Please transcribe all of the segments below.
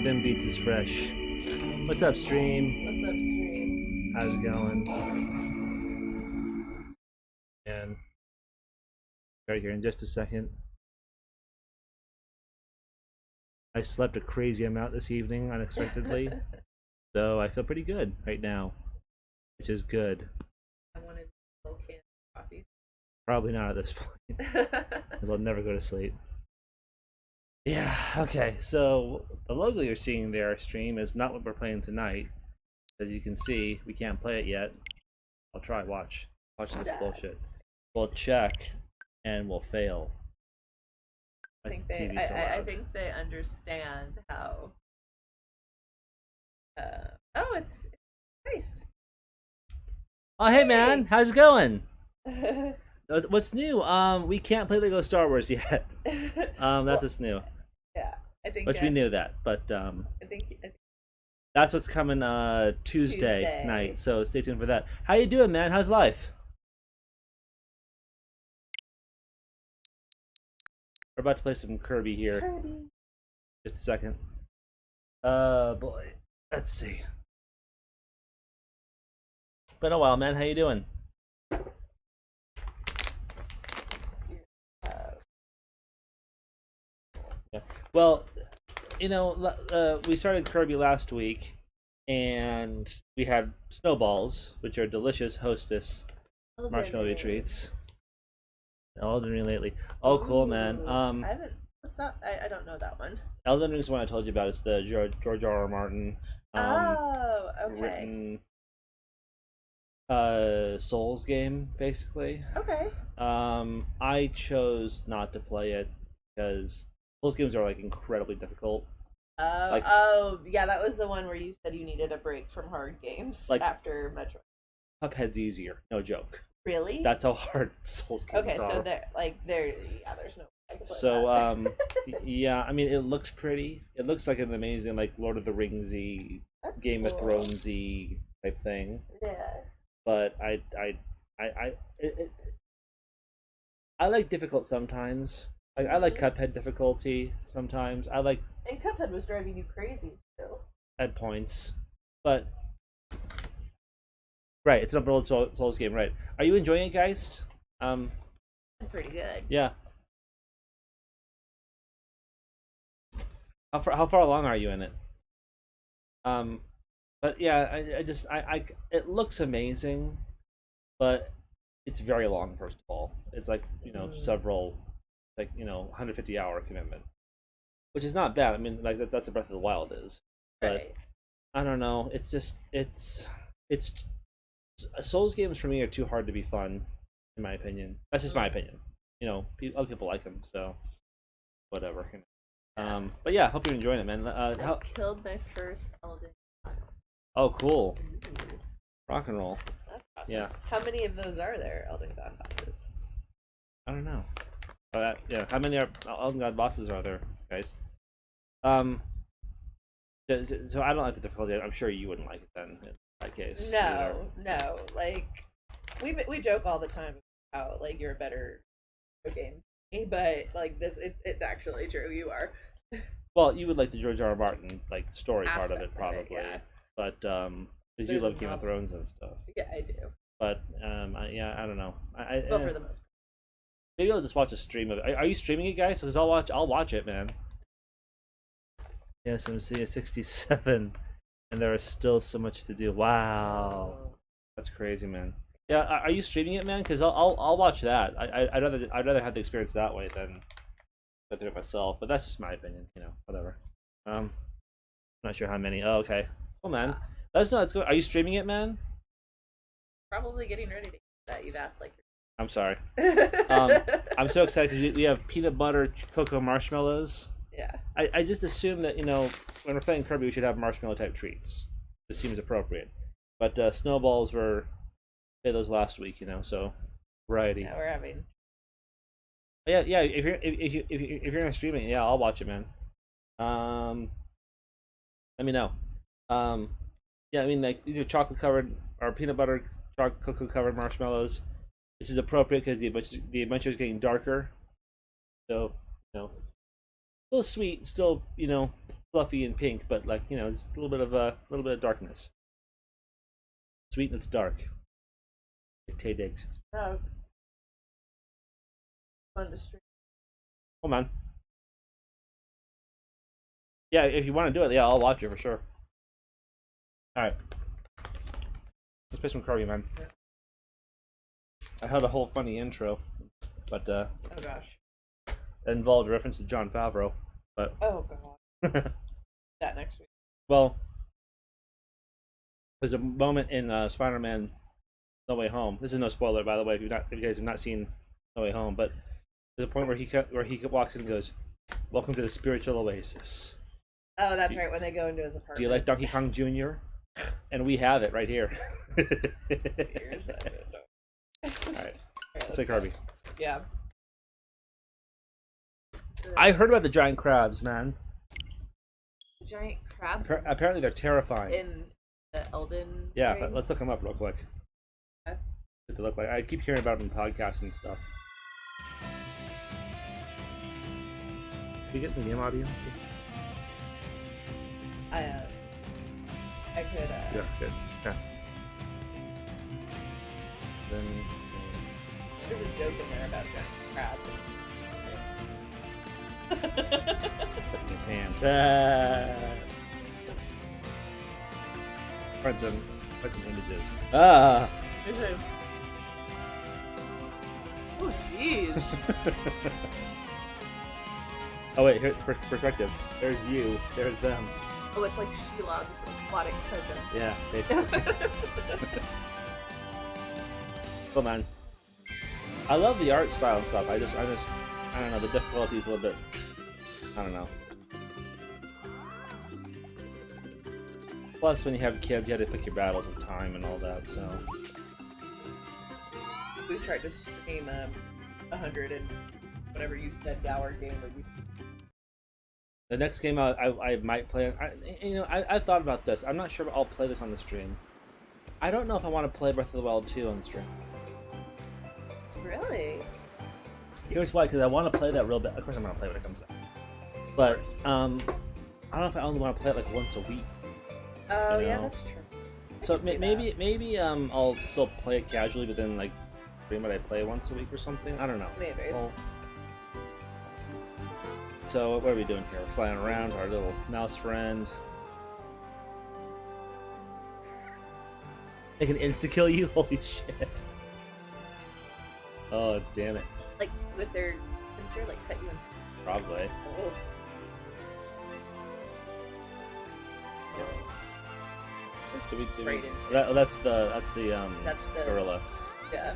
Nothing beats is fresh. What's up, stream? What's up, stream? How's it going? And right here in just a second. I slept a crazy amount this evening unexpectedly, so I feel pretty good right now, which is good. I wanted a little can of coffee. Probably not at this point, because I'll never go to sleep. Yeah, okay, so the logo you're seeing there, stream, is not what we're playing tonight. As you can see, we can't play it yet. I'll try, watch this bullshit. We'll check, and we'll fail. I think they understand how. Oh, it's iced. Oh, hey man, how's it going? What's new? We can't play Lego Star Wars yet. That's what's new. Yeah, I think. Which we knew that, but I think that's what's coming Tuesday night. So stay tuned for that. How you doing, man? How's life? We're about to play some Kirby here. Kirby. Just a second. Boy, let's see. Been a while, man. How you doing? Yeah. Well, you know, we started Kirby last week, and we had snowballs, which are delicious Hostess marshmallow treats. Elden Ring lately. Oh, cool, man. I haven't. What's that? I don't know that one. Elden Ring's the one I told you about. It's the George R.R. Martin. Oh, okay. Written Souls game, basically. Okay. I chose not to play it because Souls games are like incredibly difficult. Oh, yeah, that was the one where you said you needed a break from hard games after Metro. Cuphead's easier, no joke. Really? That's how hard Souls games are. Okay, so there's no. So yeah, I mean, it looks pretty. It looks like an amazing, like, Lord of the Ringsy, Game of Thronesy type thing. Yeah. But I like difficult sometimes. Like, I like Cuphead difficulty sometimes. I like. And Cuphead was driving you crazy too. At points, but right, it's an open world Souls game, right? Are you enjoying it, Geist? Pretty good. Yeah. How far along are you in it? But yeah, I it looks amazing, but it's very long. First of all, it's like, you know, several, like, you know, 150-hour commitment, which is not bad. I mean, like, that's a Breath of the Wild is, but right. I don't know. It's just Souls games for me are too hard to be fun, in my opinion. That's just my opinion. You know, other people like them, so whatever. But yeah, hope you're enjoying it, man. I killed my first Elden. Oh, cool. Rock and roll. That's awesome. Yeah. How many of those are there, Elden God bosses? I don't know. Yeah. How many Elden God bosses are there, guys? So I don't like the difficulty. I'm sure you wouldn't like it then, in that case. No. Like, we joke all the time about, like, you're a better game, but like this, it's actually true. You are. Well, you would like the George R.R. Martin, like, story part of it, probably. Yeah. But because you love Game of Thrones and stuff. Yeah, I do. But I don't know. Well, for the most part. Maybe I'll just watch a stream of it. Are you streaming it, guys? Because I'll watch it, man. Yes, I'm seeing 67, and there is still so much to do. Wow, that's crazy, man. Yeah, are you streaming it, man? Because I'll watch that. I'd rather have the experience that way than go through it myself. But that's just my opinion, you know. Whatever. Not sure how many. Oh, okay. Cool, man. Let us know. Let's go. Are you streaming it, man? Probably getting ready to get that. You've asked like. I'm sorry. I'm so excited because we have peanut butter cocoa marshmallows. Yeah. I just assume that, you know, when we're playing Kirby, we should have marshmallow type treats. This seems appropriate. But snowballs were those last week, you know, so variety. Yeah, we're having. But yeah. If you're gonna stream it, yeah, I'll watch it, man. Let me know. Yeah, I mean, like, these are chocolate covered or peanut butter cocoa covered marshmallows, which is appropriate because the adventure is getting darker. So, you know, still sweet, still, you know, fluffy and pink, but like it's a little bit of darkness. Sweet and it's dark. Like Tay Diggs. Oh, fun to stream. Oh man. Yeah, if you want to do it, yeah, I'll watch it for sure. All right. Let's play some Kirby, man. Yeah. I had a whole funny intro, but Oh gosh. it involved a reference to Jon Favreau. But Oh god. That next week. well, there's a moment in Spider-Man: No Way Home. This is no spoiler, by the way, if you guys have not seen No Way Home. But there's a point where he walks in and goes, "Welcome to the spiritual oasis." Oh, that's right. When they go into his apartment. Do you like Donkey Kong Jr.? And we have it right here. Years, I don't know. All right, let's play Kirby. Yeah. I heard about the giant crabs, man. Giant crabs Apparently, they're terrifying. in the Elden. Yeah, ring? let's look them up real quick. Okay. What they look like. I keep hearing about them in podcasts and stuff. Did we get the game audio? I could. Yeah, good. Yeah. Then. There's a joke in there about giant crabs. Put your pants. Find some images. Ah. Oh jeez. Oh wait, here, for perspective. There's you. There's them. Oh, it's like Shelob's aquatic cousin. Yeah, basically. Cool, man. I love the art style and stuff. I don't know. The difficulty's a little bit. I don't know. Plus, when you have kids, you have to pick your battles with time and all that. So. We tried to stream 100 and whatever you said hour game. The next game I might play. I thought about this. I'm not sure if I'll play this on the stream. I don't know if I want to play Breath of the Wild 2 on the stream. Really? Here's why, because I want to play that real bad. Of course, I'm gonna play when it comes out. But I don't know if I only want to play it like once a week. Oh You yeah, know? that's true. So maybe I'll still play it casually, but then like stream it I play once a week or something. I don't know. Maybe. Well, so what are we doing here? We're flying around our little mouse friend. They can insta-kill you? Holy shit. Oh, damn it. Like with their pincer, like cut you in. Probably. Oh. Right into That's the That's the gorilla. Yeah.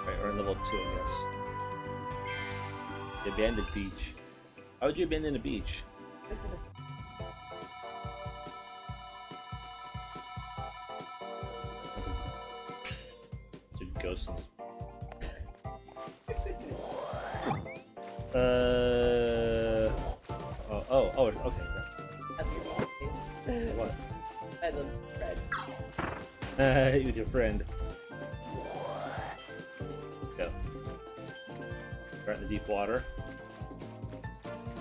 Right, we're in level 2, I guess. The abandoned beach. How would you abandon a beach? It's a ghost. Oh, okay. That's your taste. What? I love red. With your friend. Go. We're in the deep water.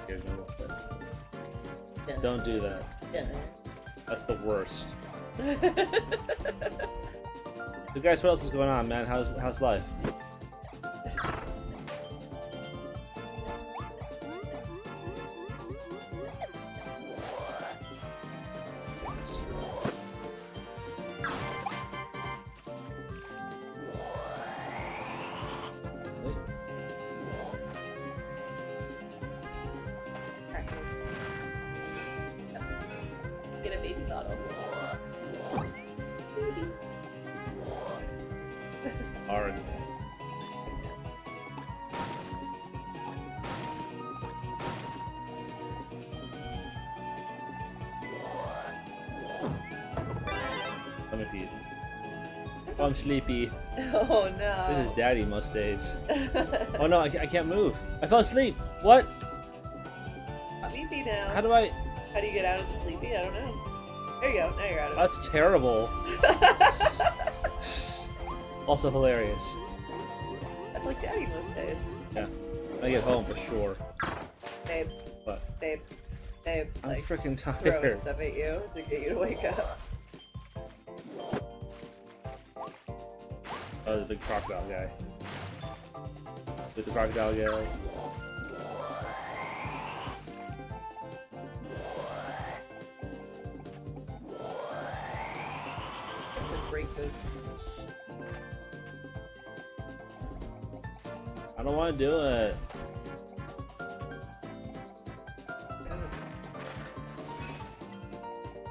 Here's my water. Don't do that. Yeah. That's the worst. So guys, what else is going on, man? How's life? Get a baby bottle. Baby. Hard. Let me feed. Oh, I'm sleepy. Oh no. This is daddy most days. Oh no, I can't move. I fell asleep. What? Sleepy now. How do I? How do you get out of the sleepy? I don't know. There you go. Now you're out of it. That's terrible. Also hilarious. That's like daddy most days. Yeah. When I get home for sure. Babe. What? Babe. Babe, I'm like, freaking throwing tired. stuff at you to get you to wake up. Oh, the big crocodile guy. With the crocodile guy. Break those. I don't want to do it.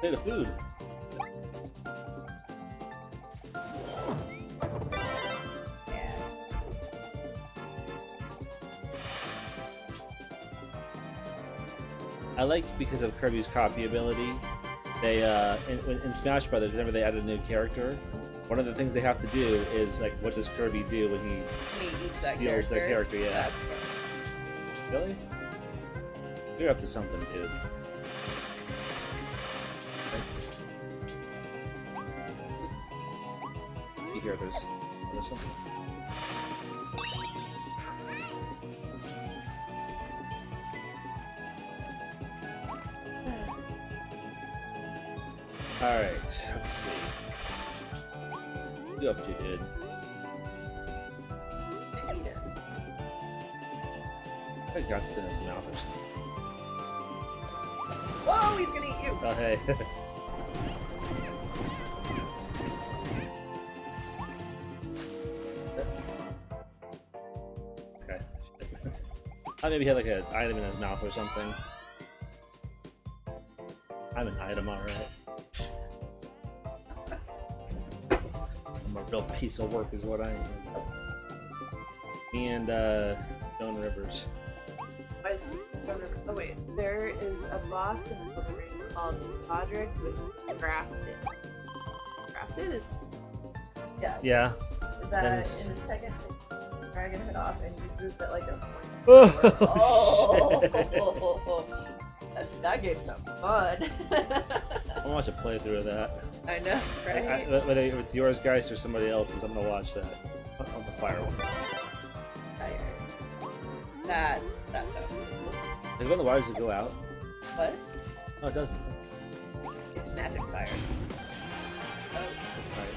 Hey, the food. Yeah. I like because of Kirby's copy ability. They in Smash Brothers, whenever they add a new character, one of the things they have to do is like, what does Kirby do when he Eats that steals their character? Yeah. That's funny. Really? You're up to something, dude. You hear there's something. Alright, let's see. What are you up to, dude? Eat it. I think got something in his mouth or something. Whoa, he's gonna eat you! Oh, hey. Okay. I maybe he had like an item in his mouth or something. I'm an item, alright. I'm a real piece of work is what I am. Me and Joan Rivers. Oh wait, there is a boss in the ring called Podrick with Grafted. Grafted is... Yeah. Yeah. That in Nice. his second dragon head off and uses that like a Oh, that game sounds fun. I want to play through that. I know, right? Whether it's yours, guys, or somebody else's, I'm gonna watch that. On the fire one. That sounds cool. Like, when the wires that go out? What? Oh, it doesn't. It's magic fire. Oh. Alright.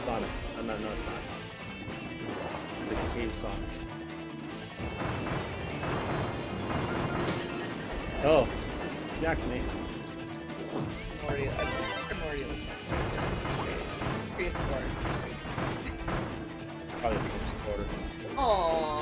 Sonic. I'm not, no, it's not. The cave Sonic. Oh, smacked me. Primordial is prehistoric. Probably the first quarter. Aww.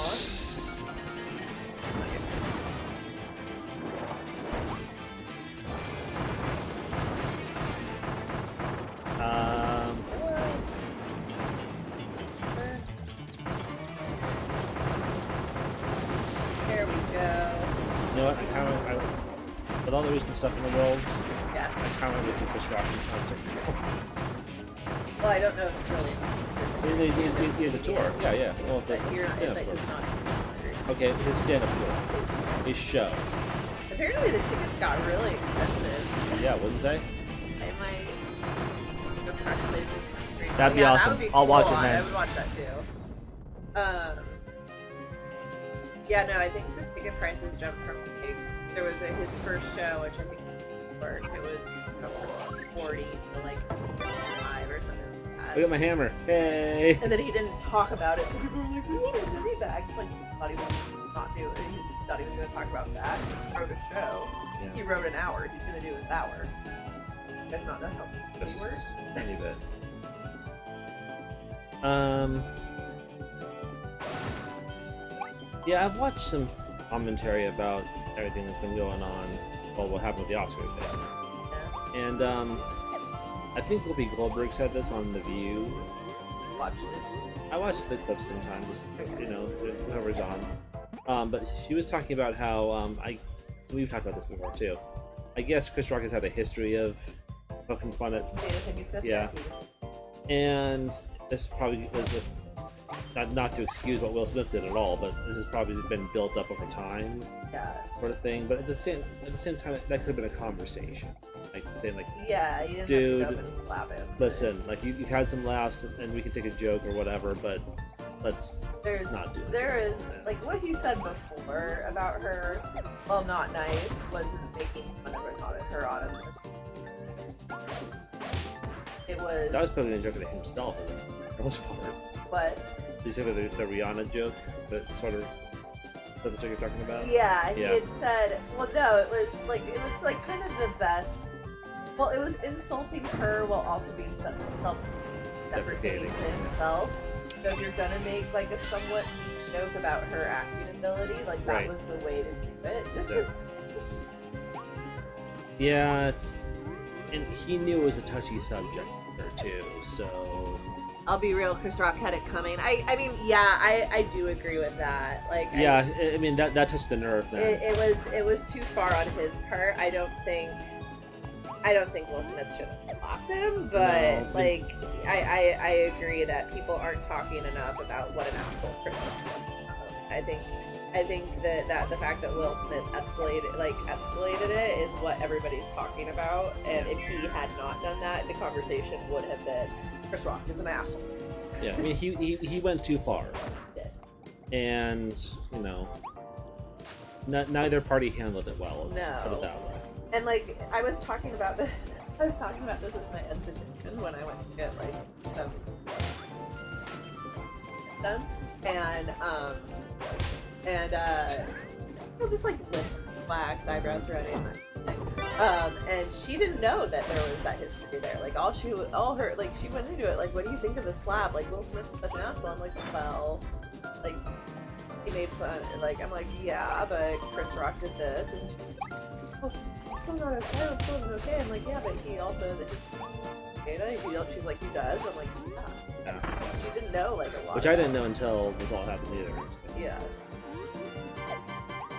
There we go. You know what? With all the recent stuff in the world, Yeah. I kind of want to go see Chris Rock in concert. Well, I don't know if it's really. He has a tour. Yeah. Well, it's a But you're stand-up like, tour. it's not considered. Okay, his stand-up tour. His show. Apparently the tickets got really expensive. Yeah, wouldn't they? I might go try to play the stream. That'd be Yeah, awesome. That would be I'll watch cool. it, man. I would watch that too. Yeah, no, I think the ticket prices jumped from like, there was his first show, which I think it was from 40 to like 5 or something like that. I got my hammer. Hey. And then he didn't talk about it, so people were like, "We wanted to read that." It's like he thought he was not doing it. He thought he was going to talk about that. He wrote a show. Yeah. He wrote an hour. He's going to do his hour. That's not how This it is works. just a tiny bit. Yeah, I've watched some commentary about everything that's been going on. Well, what happened with the Oscars, basically. Yeah. And I think Whoopi Goldberg said this on The View. Watch it. I watch the clips sometimes, just, you know, whoever's on. But she was talking about how we've talked about this before too. I guess Chris Rock has had a history of poking fun at, Jada Pinkett Smith. Yeah. And this probably was not to excuse what Will Smith did at all, but this has probably been built up over time, Yeah. sort of thing. But at the same time, that could have been a conversation, like saying like, Yeah, you didn't Dude, have to go up and slap him. listen, like you've had some laughs and we can take a joke or whatever, but let's There's not do this. there is Yeah. like what he said before about her, while not nice, wasn't making fun of her honestly. It was. That was probably a joke at himself for the most part. What? Did you say the Rihanna joke? That sort of. Is that the joke you're talking about? Yeah, he had said. Well, no, it was like kind of the best. Well, it was insulting her while also being self-deprecating to himself. So if you're gonna make like a somewhat joke about her acting ability, like that was the way to do it. This was just. Yeah, and he knew it was a touchy subject for her too, so. I'll be real, Chris Rock had it coming. I mean, yeah, I do agree with that. Like, yeah, I mean that touched the nerve. Man. It was too far on his part. I don't think Will Smith should have blocked him, but no, like I agree that people aren't talking enough about what an asshole Chris Rock is. I think that the fact that Will Smith escalated it is what everybody's talking about, and if he had not done that, the conversation would have been Chris Rock is an asshole. Yeah, I mean he went too far. He did. And you know, neither party handled it well. Let's put it that way. And like I was talking about this with my esthetician when I went to get like some done, and well, just like lift, wax, eyebrow threading, and she didn't know that there was that history there. Like she went into it like, what do you think of the slap? Like Will Smith is such an asshole. I'm like, well, like he made fun. Like I'm like, yeah, but Chris Rock did this, and she's like, oh, it's still not okay. It still isn't okay. I'm like, yeah, but he also has a history. She's like, he does. I'm like, yeah. She didn't know like a lot. Which I didn't know until this all happened either. Yeah.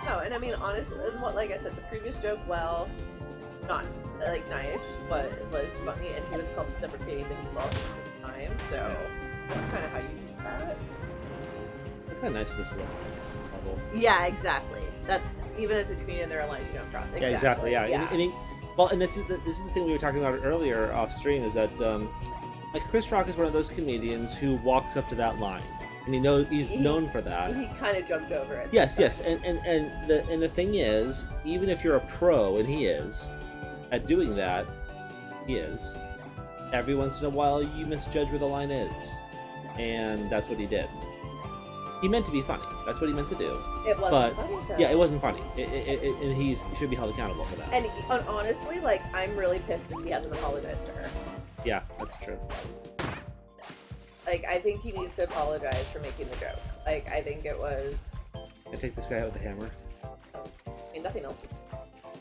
No, and I mean honestly, like I said, the previous joke, well, not like nice, but it was funny, and he was self-deprecating to himself at the time. So that's kind of how you do that. It's kind of nice this level. Yeah, exactly. That's even as a comedian, there are lines you don't cross. Exactly. Yeah, exactly. Yeah. And this is the thing we were talking about earlier off stream is that like Chris Rock is one of those comedians who walks up to that line. And he's known for that. He kind of jumped over it. Yes, and the thing is, even if you're a pro, and he is, at doing that, every once in a while you misjudge where the line is. And that's what he did. He meant to be funny. That's what he meant to do. It wasn't funny, though. Yeah, it wasn't funny. And he should be held accountable for that. And honestly, like, I'm really pissed that he hasn't apologized to her. Yeah, that's true. Like, I think he needs to apologize for making the joke. Like, I think it was... I take this guy out with a hammer. I mean, nothing else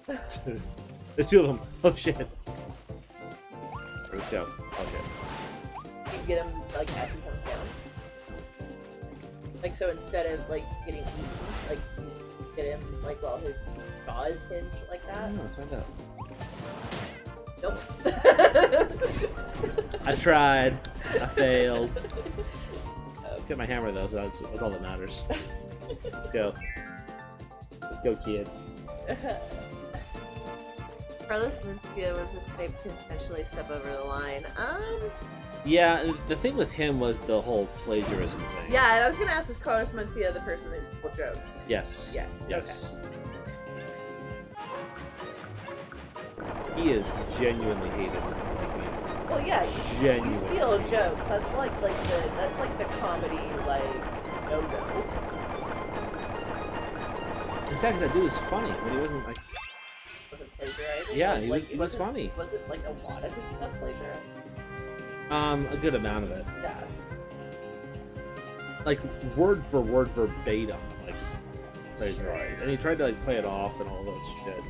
is... There's two of them. Oh, shit. Let's go. Okay. You get him, like, as he comes down. Like, so instead of, like, getting eaten, like, you get him, like, while his jaw is hinged like that. Let's find out. Nope. I tried. I failed. Get my hammer though, so that's all that matters. Let's go. Let's go, kids. Carlos Mencia was this type to intentionally step over the line. Yeah, the thing with him was the whole plagiarism thing. Yeah, and I was gonna ask, was Carlos Mencia the person who stole jokes? Yes. Yes. Yes. Okay. He is genuinely hated. Well, yeah, you steal jokes. That's like the comedy no-go. The second that dude was funny, but he wasn't like. Wasn't plagiarizing. Yeah, he was funny. Was it like a lot of his stuff plagiarized? A good amount of it. Yeah. Like word for word verbatim, like plagiarized, and he tried to like play it off and all that shit.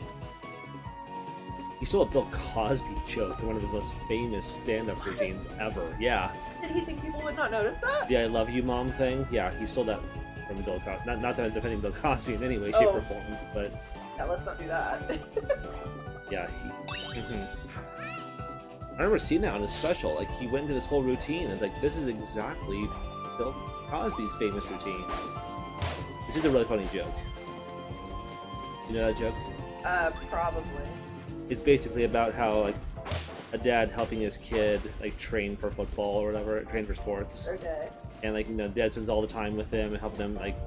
He stole a Bill Cosby joke in one of his most famous stand-up routines ever. Yeah. Did he think people would not notice that? The "I love you, mom" thing. Yeah, he stole that from Bill Cosby. Not that I'm defending Bill Cosby in any way, shape, or form, but yeah, let's not do that. Yeah, I remember seeing that on his special. Like he went into this whole routine. And it's like this is exactly Bill Cosby's famous routine, which is a really funny joke. You know that joke? Probably. It's basically about how like a dad helping his kid like train for football or whatever, train for sports. Okay. And like dad spends all the time with him and helping him like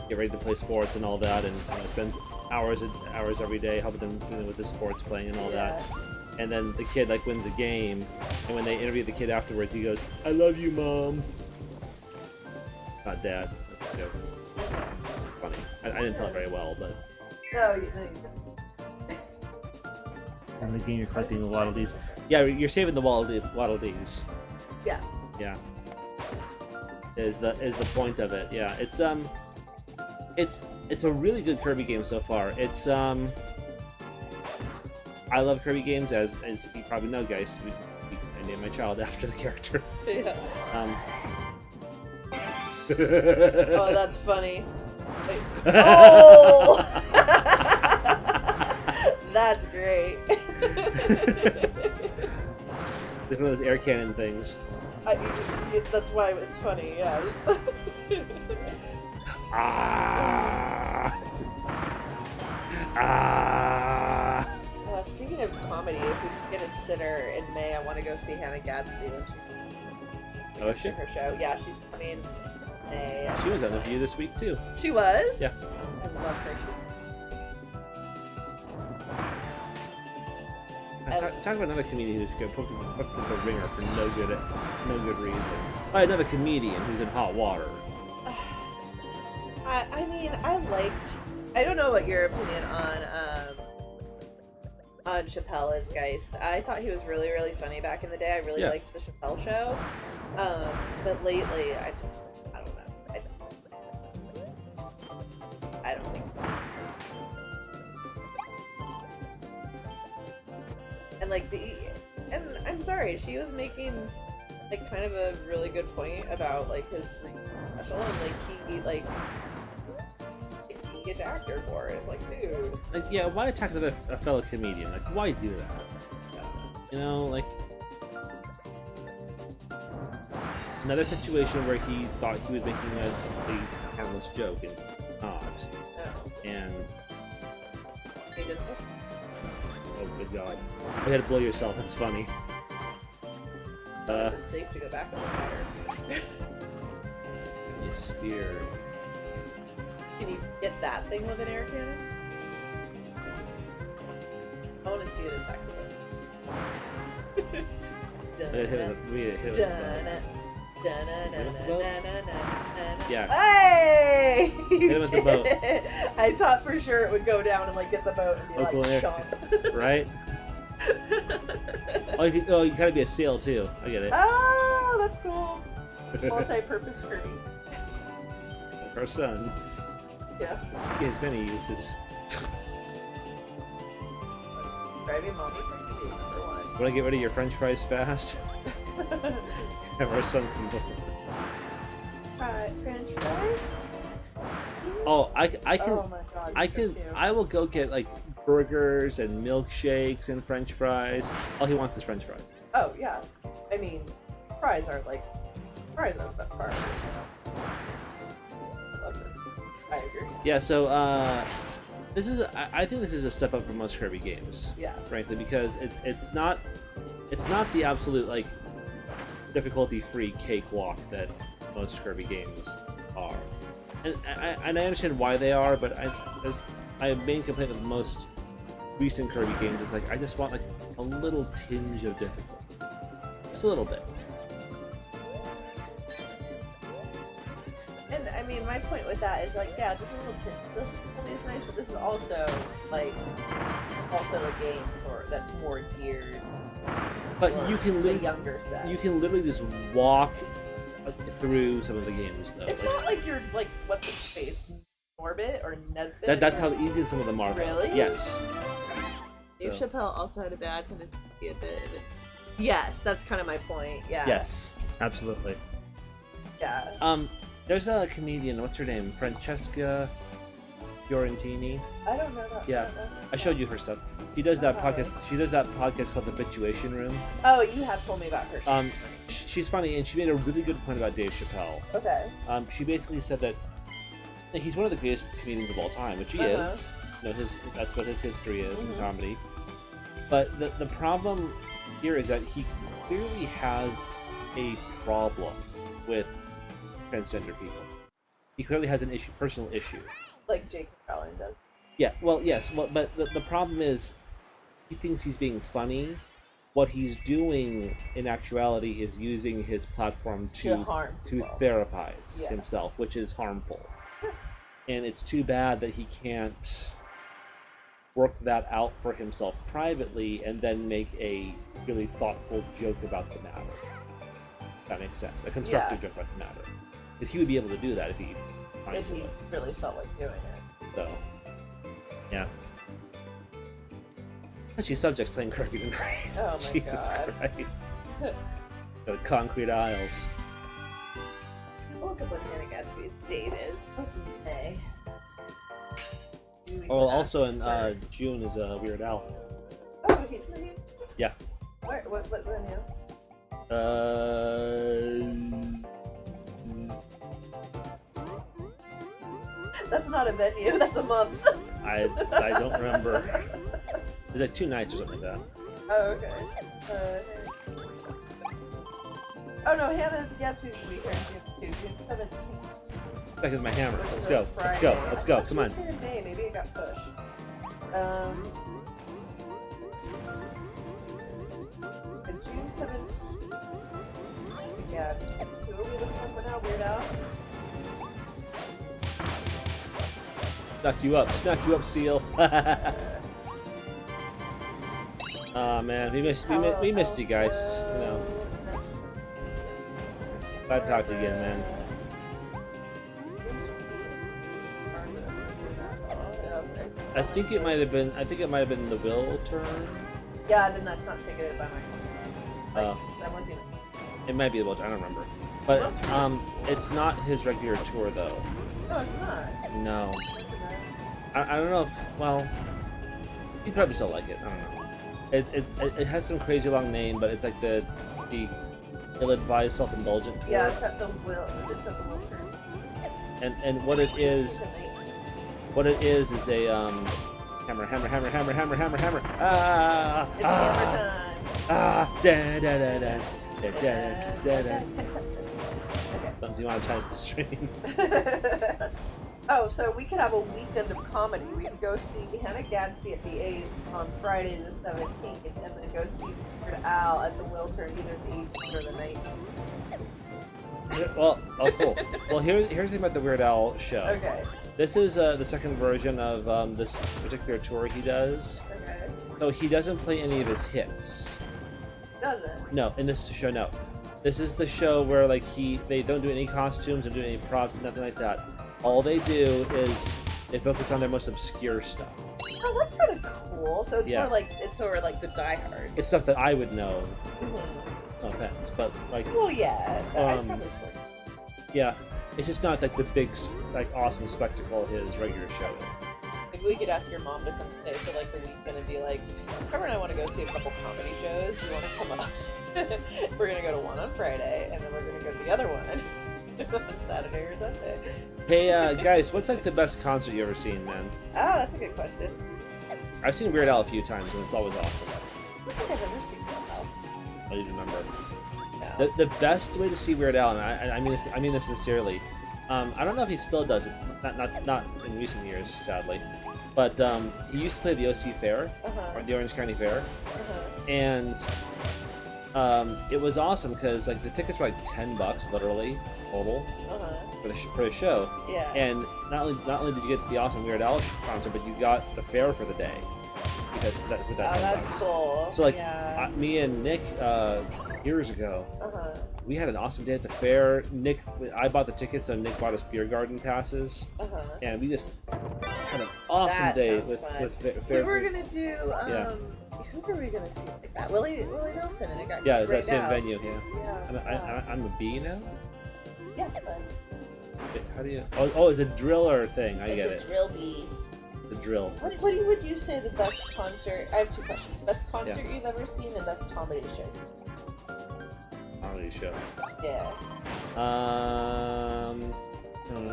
get ready to play sports and all that, and spends hours and hours every day helping them with the sports playing and all that. And then the kid like wins a game, and when they interview the kid afterwards, he goes, "I love you, Mom." Not Dad. That's a joke. Funny. I didn't tell it very well, but. No, you didn't. And the game you're collecting the Waddle Dees. Yeah, you're saving the Waddle Dees. Yeah. Yeah. Is the point of it? Yeah. It's a really good Kirby game so far. It's I love Kirby games, as you probably know, guys. I named my child after the character. Yeah. Oh, that's funny. Oh! That's great. It's one of those air cannon things. That's why it's funny, yes. Ah! Ah! Speaking of comedy, if we can get a sitter in May, I want to go see Hannah Gadsby when she her show. Yeah, she's coming in May. She was on The View this week too. She was? Yeah. I love her. She's Talk about another comedian who's put the ringer for no good reason. Another comedian who's in hot water. I mean, I don't know what your opinion on Chappelle is, Geist. I thought he was really, really funny back in the day. I really liked the Chappelle show. But lately, I don't know. I don't think. And and I'm sorry, she was making like kind of a really good point about like his special, and he gets actor for it. It's like, dude. Like, yeah, why attack a fellow comedian? Like, why do that? You know, like another situation where he thought he was making a harmless joke and not. No. And He just. oh good God! You had to blow yourself. That's funny. It's safe to go back in the water. You steer. Can you get that thing with an air cannon? I want to see it attack the boat. Yeah. Hey! Hit him with the boat. I thought for sure it would go down and like get the boat and be Local like air. chomp. Right? You gotta be a sail too. I get it. Oh, that's cool. Multi-purpose Kirby. Like our son. Yeah. He has many uses. Driving mommy crazy, number one. Want to get rid of your French fries fast? Have our son come over. French fries? Oh, I can. Oh my God, I so can. cute. I will go get like burgers and milkshakes and French fries. All he wants is French fries. Oh yeah. I mean, fries are the best part. I love it. I agree. Yeah. So this is. I think this is a step up from most Kirby games. Yeah. Frankly, because it's not the absolute like difficulty-free cakewalk that most Kirby games are. And I understand why they are, but my main complaint with most recent Kirby games is like I just want like a little tinge of difficulty, just a little bit. And I mean, my point with that is like, yeah, just a little difficulty is nice, but this is also a game that's more geared. But for you can the younger set. You can literally just walk through some of the games, though. It's not like you're like what's its face, Norbit or Nesbit. That's how easy some of them are. Really? Yes. Dave Chappelle also had a bad tendency to be a bit. Yes, that's kind of my point. Yeah. Yes, absolutely. Yeah. There's a comedian. What's her name? Francesca Fiorentini. I don't know that. Yeah, I showed you her stuff. She does that podcast. She does that podcast called The Habituation Room. Oh, you have told me about her. She's funny, and she made a really good point about Dave Chappelle. Okay. She basically said that he's one of the greatest comedians of all time, which he is. You know, that's what his history is in comedy. But the problem here is that he clearly has a problem with transgender people. he clearly has an issue, personal issue. Like Jacob Rowling does. Yeah, well, yes, well, but the problem is, he thinks he's being funny. What he's doing in actuality is using his platform to therapize himself, which is harmful. Yes. And it's too bad that he can't work that out for himself privately and then make a really thoughtful joke about the matter. If that makes sense. A constructive joke about the matter. Because he would be able to do that if he really felt like doing it. So, yeah. Actually, subjects playing Kirby tonight. Oh my Jesus god. Christ. The concrete aisles. Look at what Hannah Gatsby's date is. What's May? Oh, also in June is Weird Al. Oh, he's new? Yeah. Where? What venue? That's not a venue, that's a month. I don't remember. There's like 2 nights or something like that. Oh, okay. Oh no, Hannah Gatsby's weekend too. June 17th. Back with my hammer. Let's go. Let's go. Let's go. Come on. In May. Maybe it got pushed. June 17th. Yeah. Who are we looking for now? Weird Al? Snuck you up, Seal. Oh man, we missed you guys. You know. Glad to talk to you again, man. I think it might have been the Will turn. Yeah, then that's not ticketed by my phone. It might be the Will turn, I don't remember. But it's not his regular tour though. No, it's not. No. I don't know if, well, he'd probably still like it. I don't know. It has some crazy long name, but it's like the ill-advised self-indulgent tour. Yeah, it's at the Will turn. And what it is is a hammer. Ah! It's hammer time. Ah! Da da da da. Da da da. Okay. Do you want to touch the stream? Oh, so we could have a weekend of comedy. We could go see Hannah Gadsby at the Ace on Friday the 17th, and then go see Weird Al at the Wiltern either the 18th or the 19th. Well, oh cool. Well, here's the thing about the Weird Al show. Okay. This is the second version of this particular tour he does. Okay. So he doesn't play any of his hits. Doesn't? No, in this show, no. This is the show where like they don't do any costumes, don't do any props, nothing like that. All they do is they focus on their most obscure stuff. Oh, that's kind of cool. So it's sort of like the Die Hard. It's stuff that I would know. Mm-hmm. No offense, but like. Well, yeah. I probably still. Yeah, it's just not like the big, like awesome spectacle his regular show is. Maybe we could ask your mom to come stay for like the weekend and be like, "Trevor and I want to go see a couple comedy shows. You want to come up? We're gonna go to one on Friday, and then we're gonna go to the other one on Saturday or Sunday." Hey, guys, what's like the best concert you ever seen, man? Oh, that's a good question. I've seen Weird Al a few times, and it's always awesome. I don't think I've ever seen Weird Al. I don't even remember. No. The best way to see Weird Al, and I mean this sincerely. I don't know if he still does it. Not in recent years, sadly. But he used to play the OC Fair, or the Orange County Fair, and it was awesome because like the tickets were like $10 literally total for the show. Yeah. And not only did you get the awesome Weird Al concert, but you got the fair for the day. With that that's cool. So like me and Nick years ago, we had an awesome day at the fair. I bought the tickets, and Nick bought us beer garden passes, and we just had an awesome day with fair. We were gonna do. Who were we gonna see like that? Willie Nelson, and it got it's right that same now. venue. I'm a B now. Yeah, that's. How do you? Oh, it's a driller thing. I get it. It's a drill bee. The drill. What would you say the best concert? I have 2 questions. Best concert you've ever seen, and best comedy show. Comedy show. Yeah.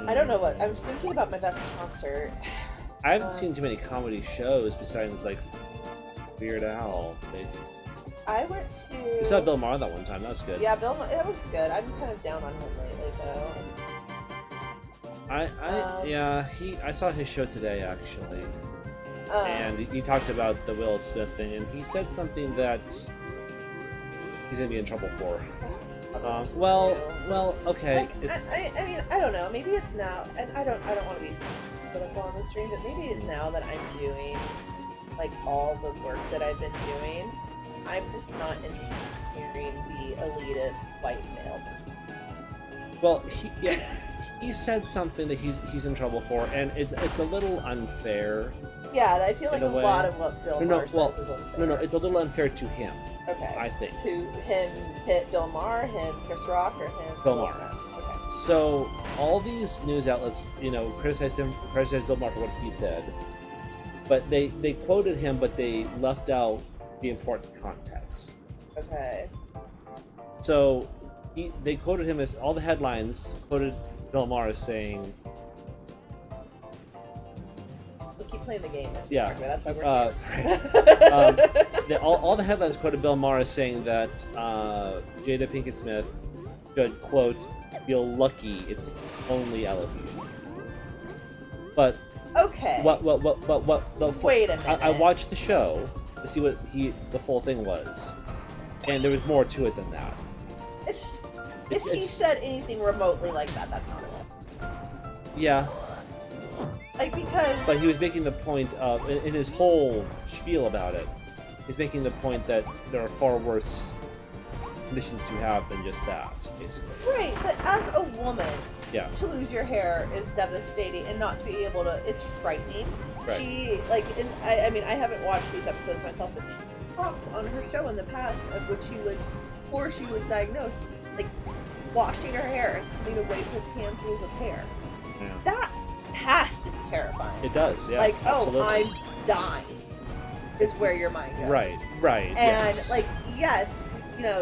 I don't know what I'm thinking about. My best concert. I haven't seen too many comedy shows besides like Weird Al, basically. I went to. We saw Bill Maher that one time. That was good. Yeah, Bill Maher. That was good. I'm kind of down on him lately, though. I saw his show today actually, and he talked about the Will Smith thing, and he said something that he's gonna be in trouble for. Okay. Like, I mean, I don't know. Maybe it's now, and I don't want to be political on the stream, but maybe it's now that I'm doing like all the work that I've been doing, I'm just not interested in hearing the elitist white male. Well, he said something that he's in trouble for, and it's a little unfair. Yeah, I feel like a way. lot of what Bill Maher says is unfair. No, it's a little unfair to him. Okay. I think. To him, hit Bill Maher, him, Chris Rock, or him, Bill Maher. Smith? Okay. So all these news outlets, criticized Bill Maher for what he said, but they quoted him, but they left out the important context. Okay. So they quoted him as all the headlines quoted Bill Maher as saying. We'll keep playing the game. That's why we're here. All the headlines quoted Bill Maher as saying that Jada Pinkett Smith should, quote, feel lucky it's only alopecia. But okay. Wait a minute. I watched the show to see what the full thing was, and there was more to it than that. If he said anything remotely like that, that's not it. Yeah. Like, because... But he was making the point of, in his whole spiel about it, he's making the point that there are far worse conditions to have than just that, basically. Right, but as a woman, yeah, to lose your hair is devastating, and not to be able to, it's frightening. Right. She, like, I mean, I haven't watched these episodes myself, but she talked on her show in the past of when she was, before she was diagnosed, like, washing her hair and coming away with handfuls of hair. Yeah. That has to be terrifying. It does, yeah. Like, absolutely. I'm dying, is where your mind goes. Right. And, yes. like, yes,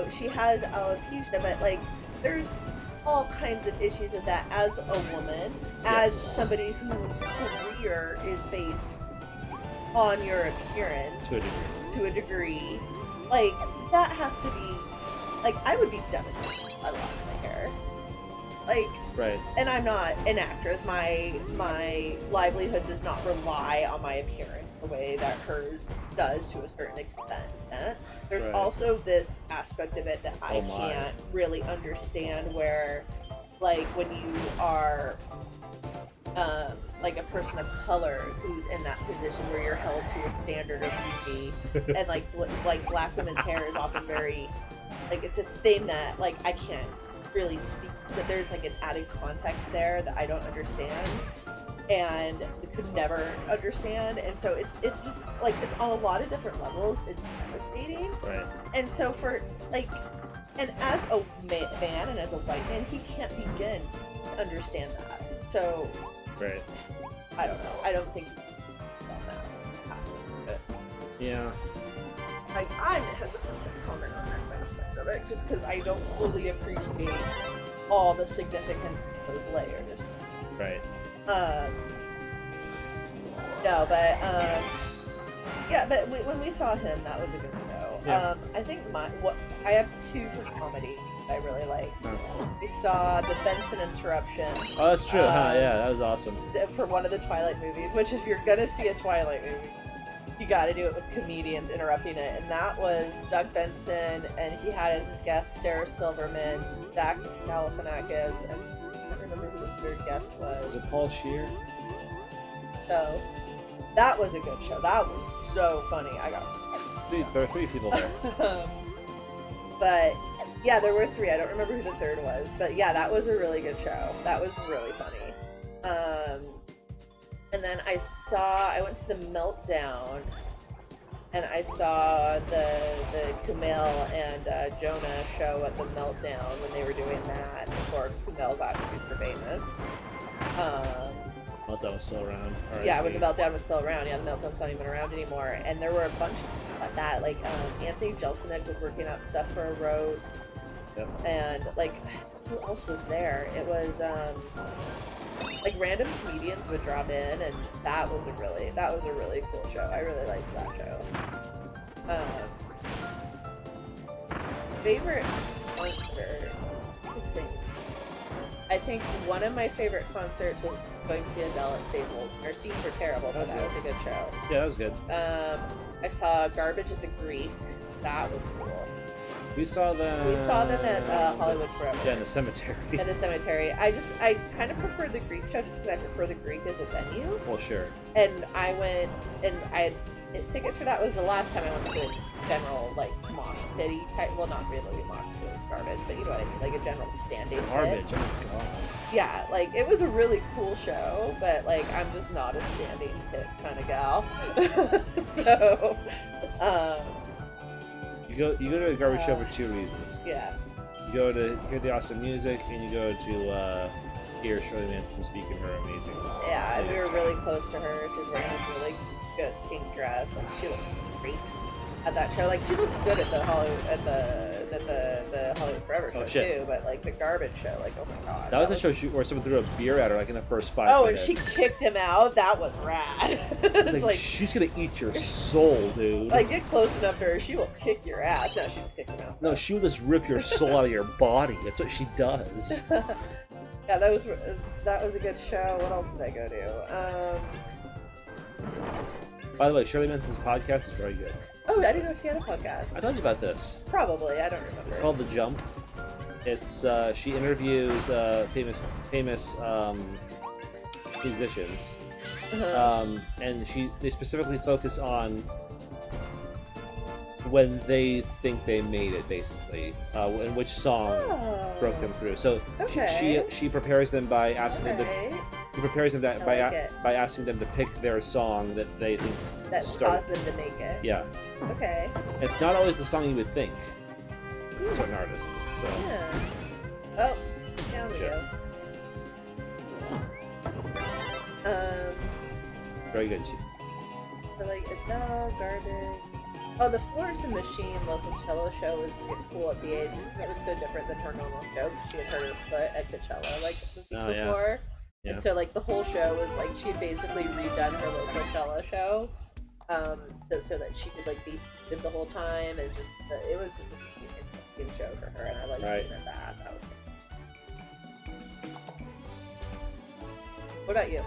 she has alopecia, but, like, there's all kinds of issues with that as a woman, as somebody whose career is based on your appearance. To a degree. Like, that has to be, like, I would be devastated if I lost my hair. Like, right. And I'm not an actress. My livelihood does not rely on my appearance the way that hers does to a certain extent. There's also this aspect of it that I can't really understand, where, like, when you are like a person of color who's in that position where you're held to a standard of beauty, and like black women's hair is often very, like, it's a thing that, like, I can't really speak, but there's like an added context there that I don't understand and could never understand, and so it's just like, it's on a lot of different levels, it's devastating. Right. And so for, like, and as a man and as a white man, he can't begin to understand that. So right. I don't know. I don't think on that aspect of it. Yeah. I'm hesitant to comment on that aspect of it, just because I don't fully appreciate all the significance of those layers. Right. No, but yeah, but when we saw him, that was a good show. Yeah. I think I have two for comedy I really like. We saw the Benson interruption. Oh, that's true. Yeah, that was awesome. For one of the Twilight movies, which, if you're gonna see a Twilight movie, you gotta do it with comedians interrupting it. And that was Doug Benson, and he had as his guests Sarah Silverman, Zach Galifianakis, and I don't remember who the third guest was. Was it Paul Scheer? So, that was a good show. That was so funny. There were three people there. But yeah, there were three. I don't remember who the third was, but yeah, that was a really good show. That was really funny. And then I went to the Meltdown, and I saw the Kumail and Jonah show at the Meltdown when they were doing that before Kumail got super famous. Meltdown was still around. Yeah, when the Meltdown was still around. Yeah, the Meltdown's not even around anymore. And there were a bunch of people like that. Like, Anthony Jeselnik was working out stuff for a roast. Yep. And, like, who else was there? It was, like, random comedians would drop in, and that was a really cool show. I really liked that show. Favorite monster? I think. I think one of my favorite concerts was going to see Adele at Staples. Her seats were terrible, but that was a good show. Yeah, that was good. I saw Garbage at the Greek. That was cool. We saw them. We saw them at Hollywood Forever. Yeah, in the cemetery. In the cemetery. I kind of prefer the Greek show just because I prefer the Greek as a venue. Well, sure. And I went, and I had tickets for that. Was the last time I went to a general, like, mosh pity type. Well, not really mosh pit, it was garbage, but you know what I mean? Like a general standing Garbage, pit. oh my god. Yeah, like, it was a really cool show, but, like, I'm just not a standing pit kind of gal. So, You go to a garbage show for two reasons. yeah. You go to hear the awesome music, and you go to hear Shirley Manson speak in her amazing. Yeah, and we were really close to her. She was wearing this really good pink dress, and she looked great at that show. Like, she looked good at the Hollywood Forever show too, but like the Garbage show, like, oh my god. That was the show where someone threw a beer at her like in the first 5 Oh, minutes. and she kicked him out. That was rad. It's like, she's gonna eat your soul, dude. like, get close enough to her, she will kick your ass. No, she just kicked him out. No, she will just rip your soul out of your body. That's what she does. Yeah, that was a good show. What else did I go to? By the way, Shirley Manson's podcast is very good. Oh, I didn't know she had a podcast. I told you about this. Probably, I don't remember. It's called The Jump. It's she interviews famous musicians, and they specifically focus on when they think they made it, basically, and which song broke them through. So she prepares them by asking them to. She prepares them by asking them to pick their song that they think that caused them to make it. Yeah. Okay. It's not always the song you would think. Certain artists. So. Yeah. Oh, down we go. Very good. So like Adele, Garbage. Oh, the Florence and Machine local cello show was cool at the age just because it was so different than her normal show. She had hurt her foot at Coachella like before. Yeah. And so like the whole show was like she had basically redone her local cello show, so that she could like be seated the whole time, and just it was just a good show for her, and I liked seeing her that. That was good. What about you?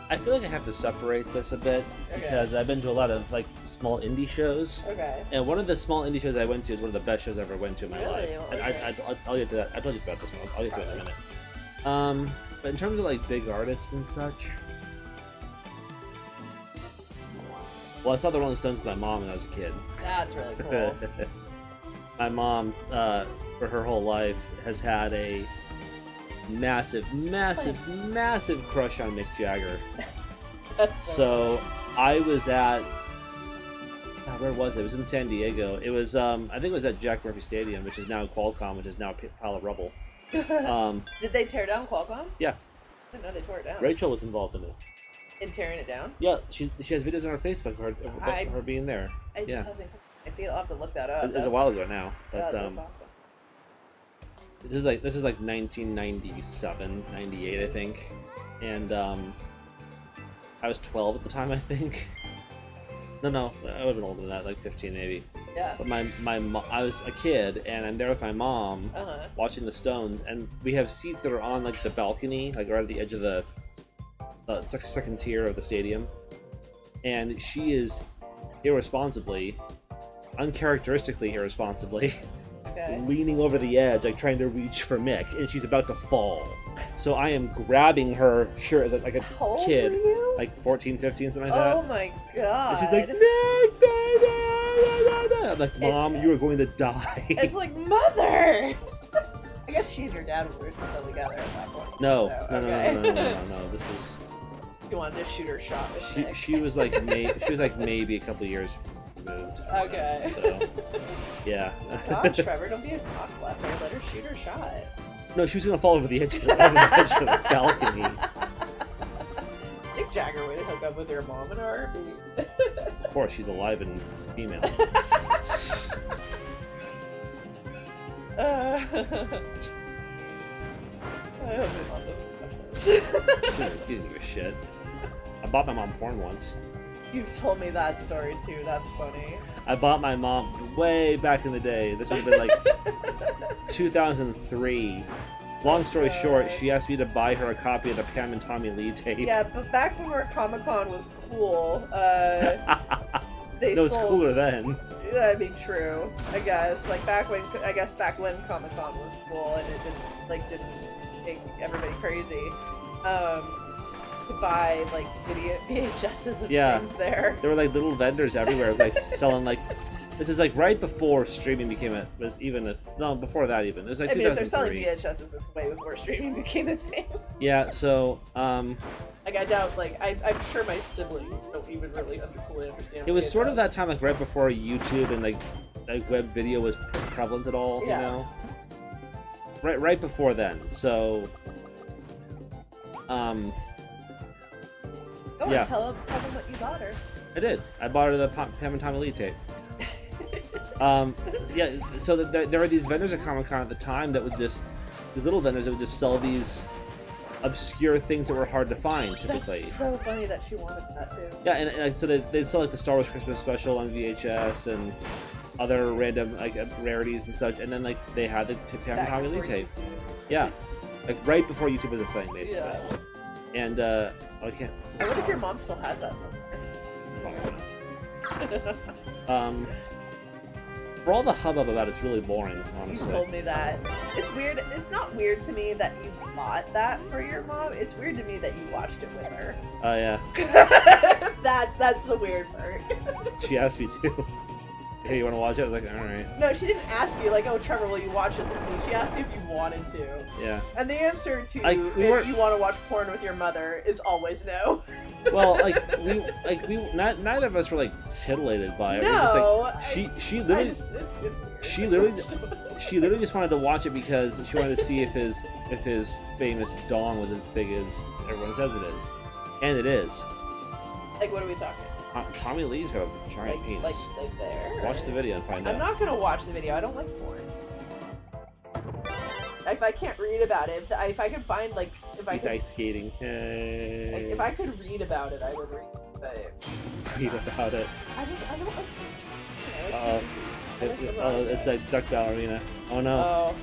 I feel like I have to separate this a bit because I've been to a lot of like small indie shows. Okay. And one of the small indie shows I went to is one of the best shows I ever went to in my life. Okay. I'll get to that. I told you about this one. I'll get to it in a minute. But in terms of like big artists and such, well, I saw the Rolling Stones with my mom when I was a kid. That's really cool. My mom, for her whole life, has had a massive crush on Mick Jagger. So I was at where was it? It was in San Diego. It was I think it was at Jack Murphy Stadium, which is now Qualcomm, which is now a pile of rubble. Did they tear down Qualcomm? Yeah. I didn't know they tore it down. Rachel was involved in it. In tearing it down? Yeah, she has videos on her Facebook of her being there. It just hasn't come to my feed. I'll have to look that up. It was a while ago now. But, that's awesome. This is like 1997, 98, I think, and I was 12 at the time, I think. No, I would have been older than that, like 15 maybe. Yeah. But I was a kid, and I'm there with my mom watching the Stones, and we have seats that are on like the balcony, like right at the edge of the it's like second tier of the stadium, and she is uncharacteristically irresponsibly. Leaning over the edge, like trying to reach for Mick, and she's about to fall. So I am grabbing her shirt as like a kid, like 14, 15, something like that. Oh my god! And she's like, Mick, baby! I'm like, Mom, you are going to die. It's like, Mother! I guess she and your dad were still together at that point. No. This is. You wanted to shoot her shot with Mick. She was like maybe a couple years removed. Okay. So, yeah. God, Trevor, don't be a cockblocker. Let her shoot her shot. No, she was gonna fall over the edge of the balcony. Mick Jagger would hook up with your mom in a heartbeat. Of course, she's alive and female. I hope your mom doesn't watch this. She didn't give a shit. I bought my mom porn once. You've told me that story too. That's funny. I bought my mom way back in the day. This would have been like 2003. Long story short, she asked me to buy her a copy of the Pam and Tommy Lee tape. Yeah, but back when Comic-Con was cool, it was cooler then. I mean, true. I guess back when Comic-Con was cool and it didn't make everybody crazy. To buy like VHSs of things there. There were like little vendors everywhere, like selling like. This is like right before streaming became before that even. It was like 2003. If they're selling VHSs, it's way before streaming became a thing. Yeah, so like I doubt, I'm sure my siblings don't even really fully understand. It was sort of that time, like right before YouTube and like web video was prevalent at all, you know. Right before then. So, Go yeah. on, tell them what you bought her. I did. I bought her the Pam and Tommy Lee tape. Yeah, so there were these vendors at Comic-Con at the time that would these little vendors that would just sell these obscure things that were hard to find, typically. That's so funny that she wanted that, too. Yeah, and so they'd sell, like, the Star Wars Christmas special on VHS and other random, like, rarities and such, and then, like, they had the Pam and Tommy Lee tape. YouTube. Yeah. Like, right before YouTube was a thing, basically. Yeah. And, I can't... I wonder if your mom still has that somewhere. For all the hubbub about it's really boring, honestly. You told me that. It's weird. It's not weird to me that you bought that for your mom. It's weird to me that you watched it with her. Oh, yeah. That's the weird part. She asked me to. Hey, you want to watch it? I was like, alright. No, she didn't ask you, like, oh, Trevor, will you watch this with me? She asked you if you wanted to. Yeah. And the answer to if you want to watch porn with your mother is always no. Well, neither of us were, like, titillated by it. No. She literally just wanted to watch it because she wanted to see if his famous dong was as big as everyone says it is. And it is. Like, what are we talking? Tommy Lee's got a giant penis. Like there? Watch the video and find out. I'm not gonna watch the video. I don't like porn. If I can't read about it, if I could find, like, He's ice skating. Hey. Like, if I could read about it, I would read. But read about it. I don't like. It's like Duck Ballerina. Oh no.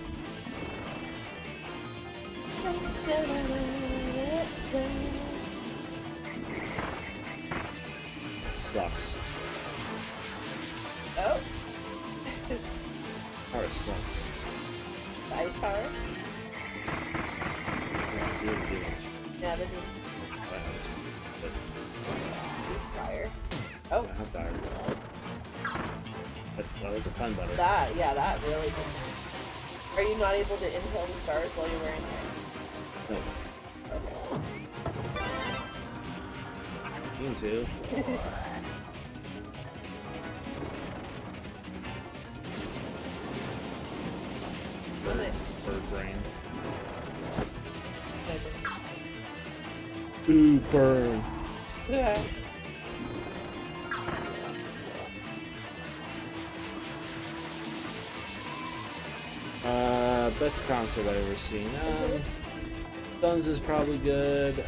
Sucks. Oh. Power sucks. The ice power? Yeah, see what it do much. Yeah, they do. It's fire. Oh. Yeah, not fire. That's a ton better. That really good. Are you not able to inhale the stars while you're wearing it? No. Okay. You too. Bird brain. Ooh, burn. Yeah. Best concert I've ever seen. Guns is probably good.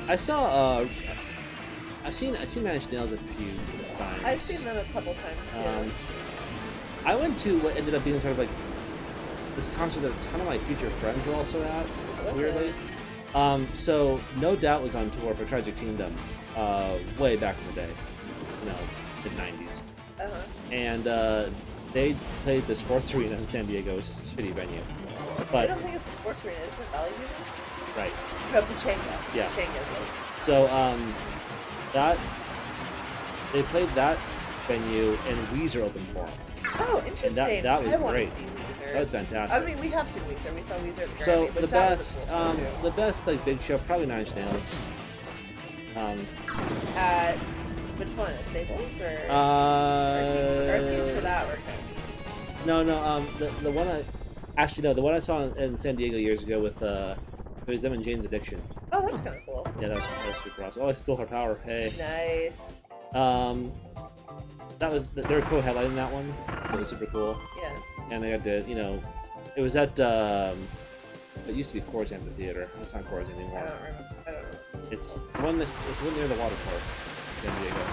I saw. I've seen Nine Inch Nails a few times. I've seen them a couple times too. I went to what ended up being sort of like this concert that a ton of my future friends were also at. Weirdly. So No Doubt was on tour for Tragic Kingdom, way back in the day, mid '90s. And they played the sports arena in San Diego, which is a shitty venue. But I don't think it's the sports arena. It's the Valley Music. Right. No, Pachanga. Yeah. Pachanga's it. So that they played that venue and Weezer opened for them. Oh, interesting. That was I want great. to see Weezer. That was fantastic. I mean, we have seen Weezer. We saw Weezer at the So Grammy, the which that was best, a cool show, too. the best like big show, probably Nine Inch Nails. At which one? At Staples or our seats for that were kind of... No, the one the one I saw in San Diego years ago with it was them and Jane's Addiction. Oh, that's kind of cool. Yeah, that was super awesome. Oh, I stole her power. Hey. Nice. They were co-headlining that one. That was super cool. Yeah. And they got to, it was at it used to be Coors Amphitheater. It's not Coors anymore. I don't know. It's the one that's it's one near the water park in San Diego.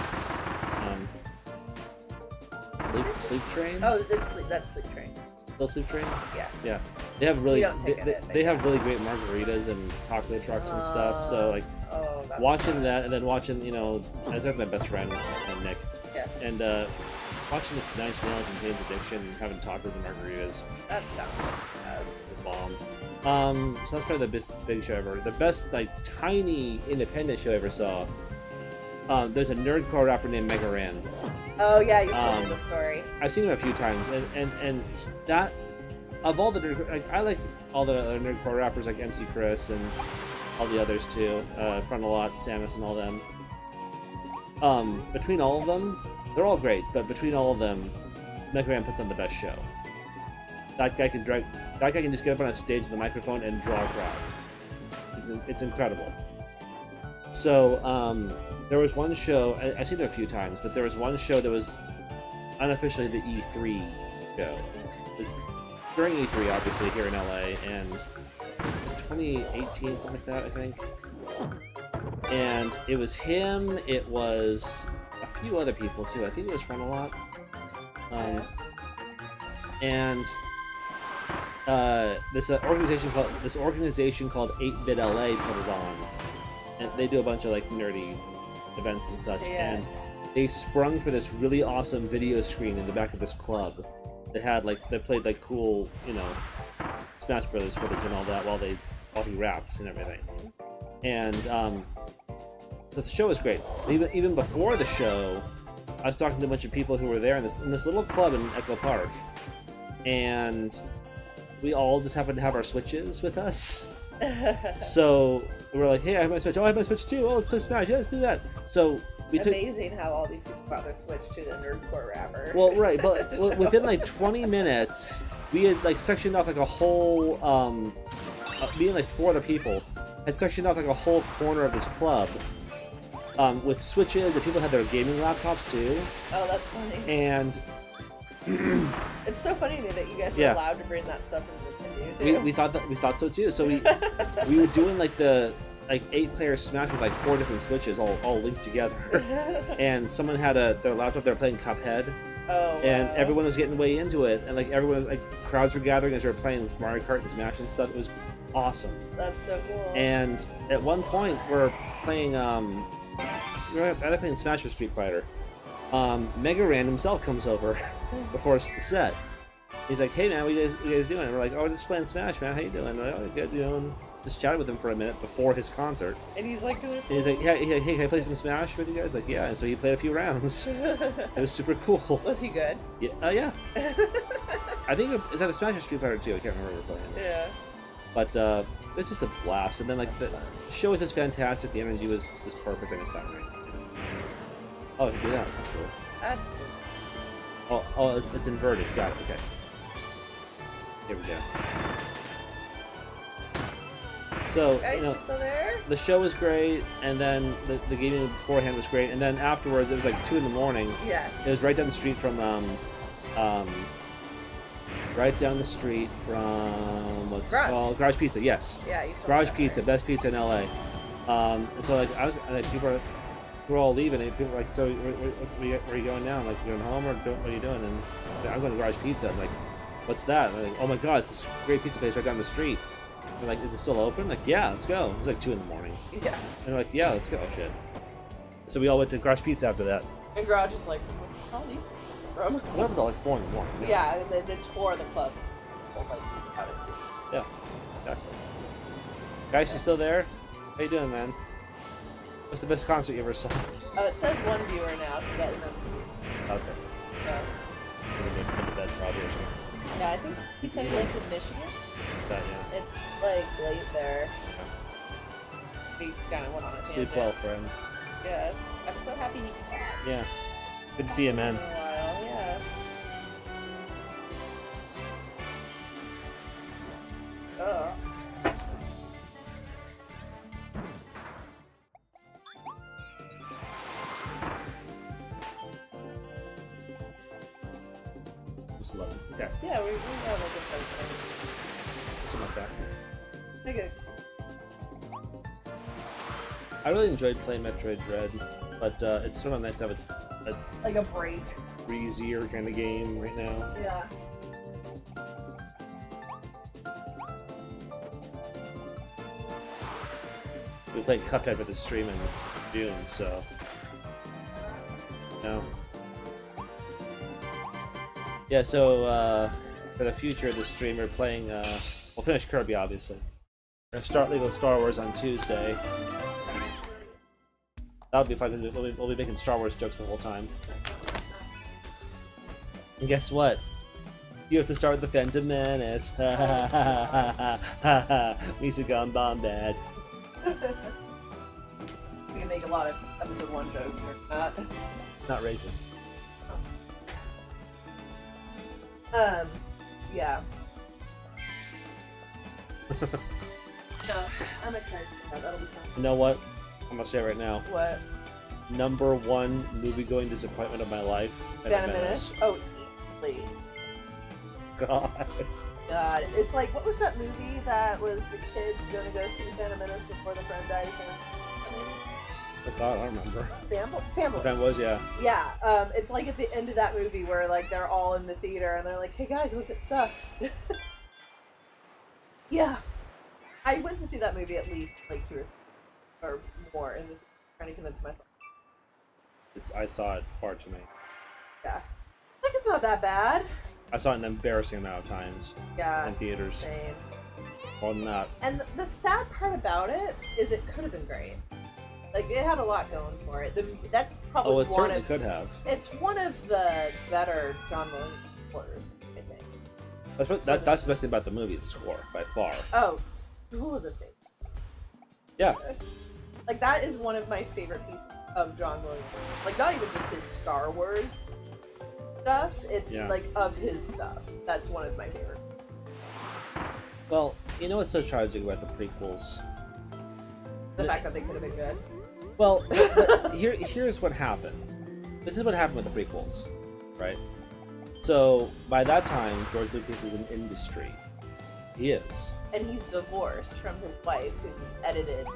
Sleep Train. Oh, that's Sleep Train. Still Sleep Train. Yeah. Yeah. They have really We don't take they have really great margaritas and taco trucks and stuff. So like watching that and then watching as I have my best friend and Nick. Yeah. And watching this Nice Meals and James Addiction and having tacos and margaritas. That sounds like us. It's a bomb. So that's probably the best big show ever. The best like tiny independent show I ever saw. There's a nerdcore rapper named Mega Ran. Oh yeah, you told me the story. I've seen him a few times, and that of all the I like all the other nerdcore rappers like MC Chris and all the others too, Frontalot, Samus, and all them. Between all of them, they're all great, but between all of them, Mega Ran puts on the best show. That guy can just get up on a stage with a microphone and draw a crowd. It's incredible. So there was one show I've seen it a few times, but there was one show that was unofficially the E3 show. It was during E3, obviously here in LA, and 2018, something like that, I think. And it was him. It was a few other people too. I think it was Frontalot. And this organization called 8-Bit LA put it on, and they do a bunch of like nerdy events and such. Yeah. And they sprung for this really awesome video screen in the back of this club. They had they played like cool, Smash Brothers footage and all that while he rapped and everything. And so the show was great. Even before the show, I was talking to a bunch of people who were there in this little club in Echo Park, and we all just happened to have our Switches with us. So we were like, "Hey, I have my Switch. Oh, I have my Switch too. Oh, let's play Smash. Yeah, let's do that." So amazing how all these people brought their Switch to the nerdcore rapper. Well, right, but within like 20 minutes, we had like sectioned off like a whole, being like 4 other people, had sectioned off like a whole corner of this club, with Switches, and people had their gaming laptops too. Oh, that's funny. And it's so funny to me that you guys were allowed to bring that stuff into the too. We thought so too. So we were doing like the 8-player Smash with like 4 different Switches all linked together, and someone had their laptop. They were playing Cuphead. Oh, wow. And everyone was getting way into it, and like everyone was like crowds were gathering as they were playing Mario Kart and Smash and stuff. It was awesome. That's so cool. And at one point we're playing playing Smash or Street Fighter. Mega Ran himself comes over before the set. He's like, "Hey man, what you guys doing?" And we're like, "Oh, we're just playing Smash, man. How you doing?" We're like, "Oh, good, and just chatted with him for a minute before his concert. And he's like, and he's like, "Hey, can I play some Smash with you guys?" Like, yeah. And so he played a few rounds. It was super cool. Was he good? Yeah. Yeah. I think it's either Smash or Street Fighter 2. I can't remember what we're playing. Yeah. But it's just a blast. And then like the show was just fantastic. The energy was just perfect. I missed that right. Oh, you can do that. That's cool. That's cool. Oh, it's inverted. Got it. Okay. Here we go. So, still there? the show was great, and then the gaming beforehand was great, and then afterwards it was like 2 in the morning. Yeah. It was right down the street from what's it called? Garage Pizza. Yes. Yeah. You Garage Pizza, best pizza in LA. And so like people were all leaving, and people were like, "So where are you going now?" I'm like, "You're going home, or what are you doing?" And I'm going to Garage Pizza. I'm like, "What's that?" And they're like, "Oh my God, it's this great pizza place right down the street." They're like, "Is it still open?" Like, "Yeah, let's go." It was like 2 in the morning. Yeah. And they're like, "Yeah, let's go." Shit. So we all went to Garage Pizza after that. And Garage is like, "Where are these from?" We went until like 4 in the morning. Yeah, and it's for the club. People like to have it too. Yeah, exactly. Guys, you still there? How you doing, man? What's the best concert you ever saw? Oh, it says 1 viewer now, so that enough. Okay. Yeah. Yeah, I think he said he lives in Michigan. That, yeah. It's like late there. We kind of went on a tangent. Sleep well, friend. Yes, I'm so happy he came back. Yeah. Good to see you, man. In a while, yeah. Oh. Just love it. Okay. Yeah, we have like a fun thing. Something like that. Okay. I really enjoyed playing Metroid Dread, but it's sort of nice to have a Like a break. breezier kind of game right now. Yeah. We played Cuphead for the stream in June, so no. Yeah, so for the future of the stream, we're playing. We'll finish Kirby, obviously. We're gonna start Lego Star Wars on Tuesday. That'll be fun because we'll be making Star Wars jokes the whole time. And guess what? You have to start with the Phantom Menace. Ha ha ha ha ha ha ha. Misa gone bomb bad. We can make a lot of episode 1 jokes or not. Not racist. Yeah. No, I'm excited for that. That'll be fun. You know what? I'm gonna say it right now. What? #1 movie-going disappointment of my life. Phantom Menace? Oh, easily. God. God. It's like, what was that movie that was the kids gonna go see Phantom Menace before the friend died? I thought I don't remember. Family. That was, yeah. Yeah, it's like at the end of that movie where like they're all in the theater and they're like, "Hey guys, what if it sucks?" Yeah, I went to see that movie at least like 2 or more, and trying to convince myself. I saw it far too many. Yeah, like it's not that bad. I saw it an embarrassing amount of times Yeah, in theaters. same. More than that. And the sad part about it is it could have been great. Like it had a lot going for it. That's probably Oh, it one certainly of could have. it's one of the better John Williams scores, I think. That's the best thing about the movie, is the score, by far. Oh, all of the things. Yeah. Like that is one of my favorite pieces of John Williams. Like not even just his Star Wars stuff, it's like of his stuff. That's one of my favorite. Well, you know what's so tragic about the prequels? The fact that they could have been good. Well, here's what happened. This is what happened with the prequels, right? So, by that time, George Lucas is an industry. He is. And he's divorced from his wife, who edited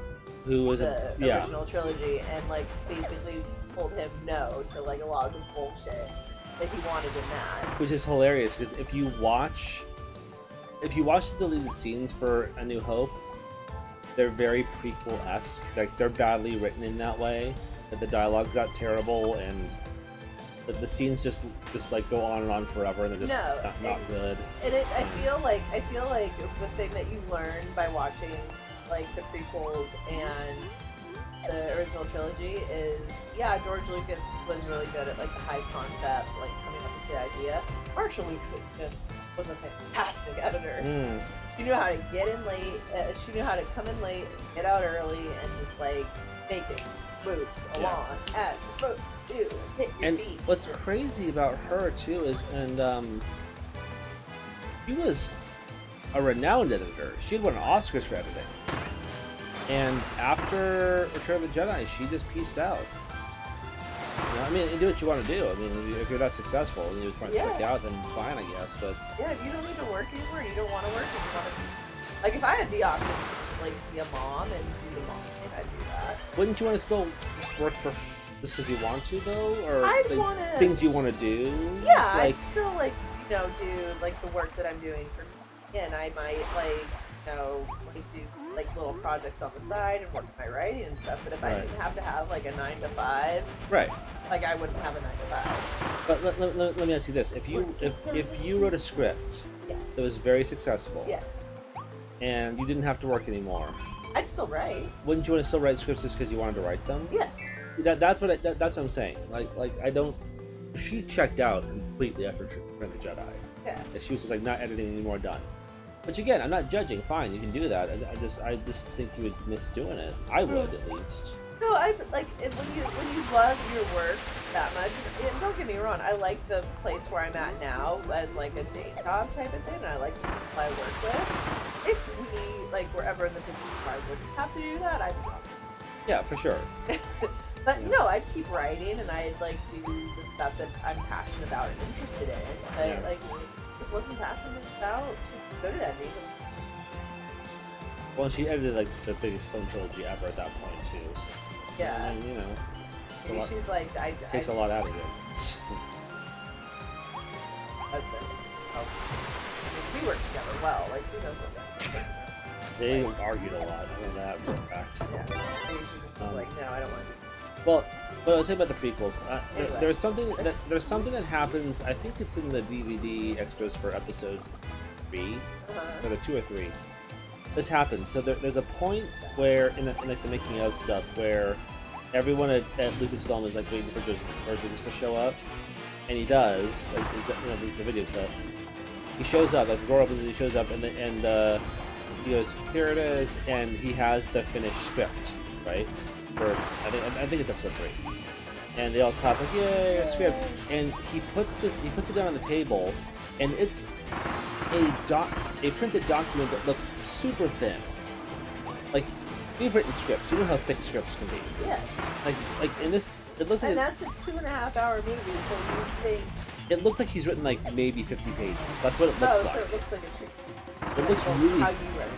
Who was the original trilogy, and like basically told him no to like a lot of the bullshit that he wanted in that. Which is hilarious, because if you watch the deleted scenes for A New Hope, they're very prequel-esque. Like, they're badly written in that way. That the dialogue's not terrible, and the scenes just like go on and on forever, and they're just not good. And I feel like the thing that you learn by watching like the prequels and the original trilogy is, yeah, George Lucas was really good at like the high concept, like coming up with the idea. Marshall Lucas was a fantastic editor. She knew how to get in late. She knew how to come in late, get out early, and just like make it move along as you're supposed to do. Hit your And beats. what's crazy about her too is, she was a renowned editor. She had won Oscars for editing. And after Return of the Jedi, she just pieced out. You know, I mean, you do what you want to do. I mean, if you're that successful and you just want to check out, then fine, I guess. But yeah, if you don't need to work anymore, you don't want to work, if you want to, like, if I had the option to just like be a mom and do the mom thing, I'd do that. wouldn't you want to still just work for just because you want to, though, or I'd like, want to things you want to do? Yeah, like, I'd still like do like the work that I'm doing for me, and I might like like do like little projects on the side and work my writing and stuff. But if I didn't have to have like a 9 to 5, right? Like I wouldn't have a 9 to 5. But let me ask you this: if you wrote a script that was very successful, and you didn't have to work anymore, I'd still write. Wouldn't you want to still write scripts just because you wanted to write them? Yes. That's what I'm saying. Like I don't. She checked out completely after Return of the Jedi. Yeah. She was just like not editing anymore, done. Which again, I'm not judging. Fine, you can do that. I just think you would miss doing it. I would at least. No, I like when you love your work that much. And don't get me wrong, I like the place where I'm at now as like a day job type of thing. And I like the people I work with. If we like were ever in the position where I wouldn't have to do that, I'd probably. Yeah, for sure. But no, I'd keep writing and I'd like do the stuff that I'm passionate about and interested in. But like just wasn't passionate about good at ending. Well, she edited like the biggest film trilogy ever at that point too. So, Yeah. I mean, you know, it's a lot, She's like, takes a lot out of it. husband. I mean, we work together well. Like, who knows what that. They argued a lot. I know that for a fact. Yeah. Maybe she was like, no, I don't want to. Well, what I was saying about the prequels, Anyway. there's something that happens. I think it's in the DVD extras for episode 3, or the 2 or 3. This happens. So there's a point where in like the making of stuff where everyone at Lucasfilm is like waiting for George Lucas to show up, and he does. Like, this is the video clip. He shows up. Like the door opens and he shows up, and he goes, "Here it is," and he has the finished script, right? For I think it's episode 3, and they all clap like, "Yay, a script!" And he puts it down on the table, and it's a printed document that looks super thin. Like, we've written scripts. You know how thick scripts can be. Yeah. Like in this, it looks like. And that's a 2.5-hour movie, so you think. It looks like he's written like maybe 50 pages. That's what it looks like. So it looks like a treat. It looks really. How you read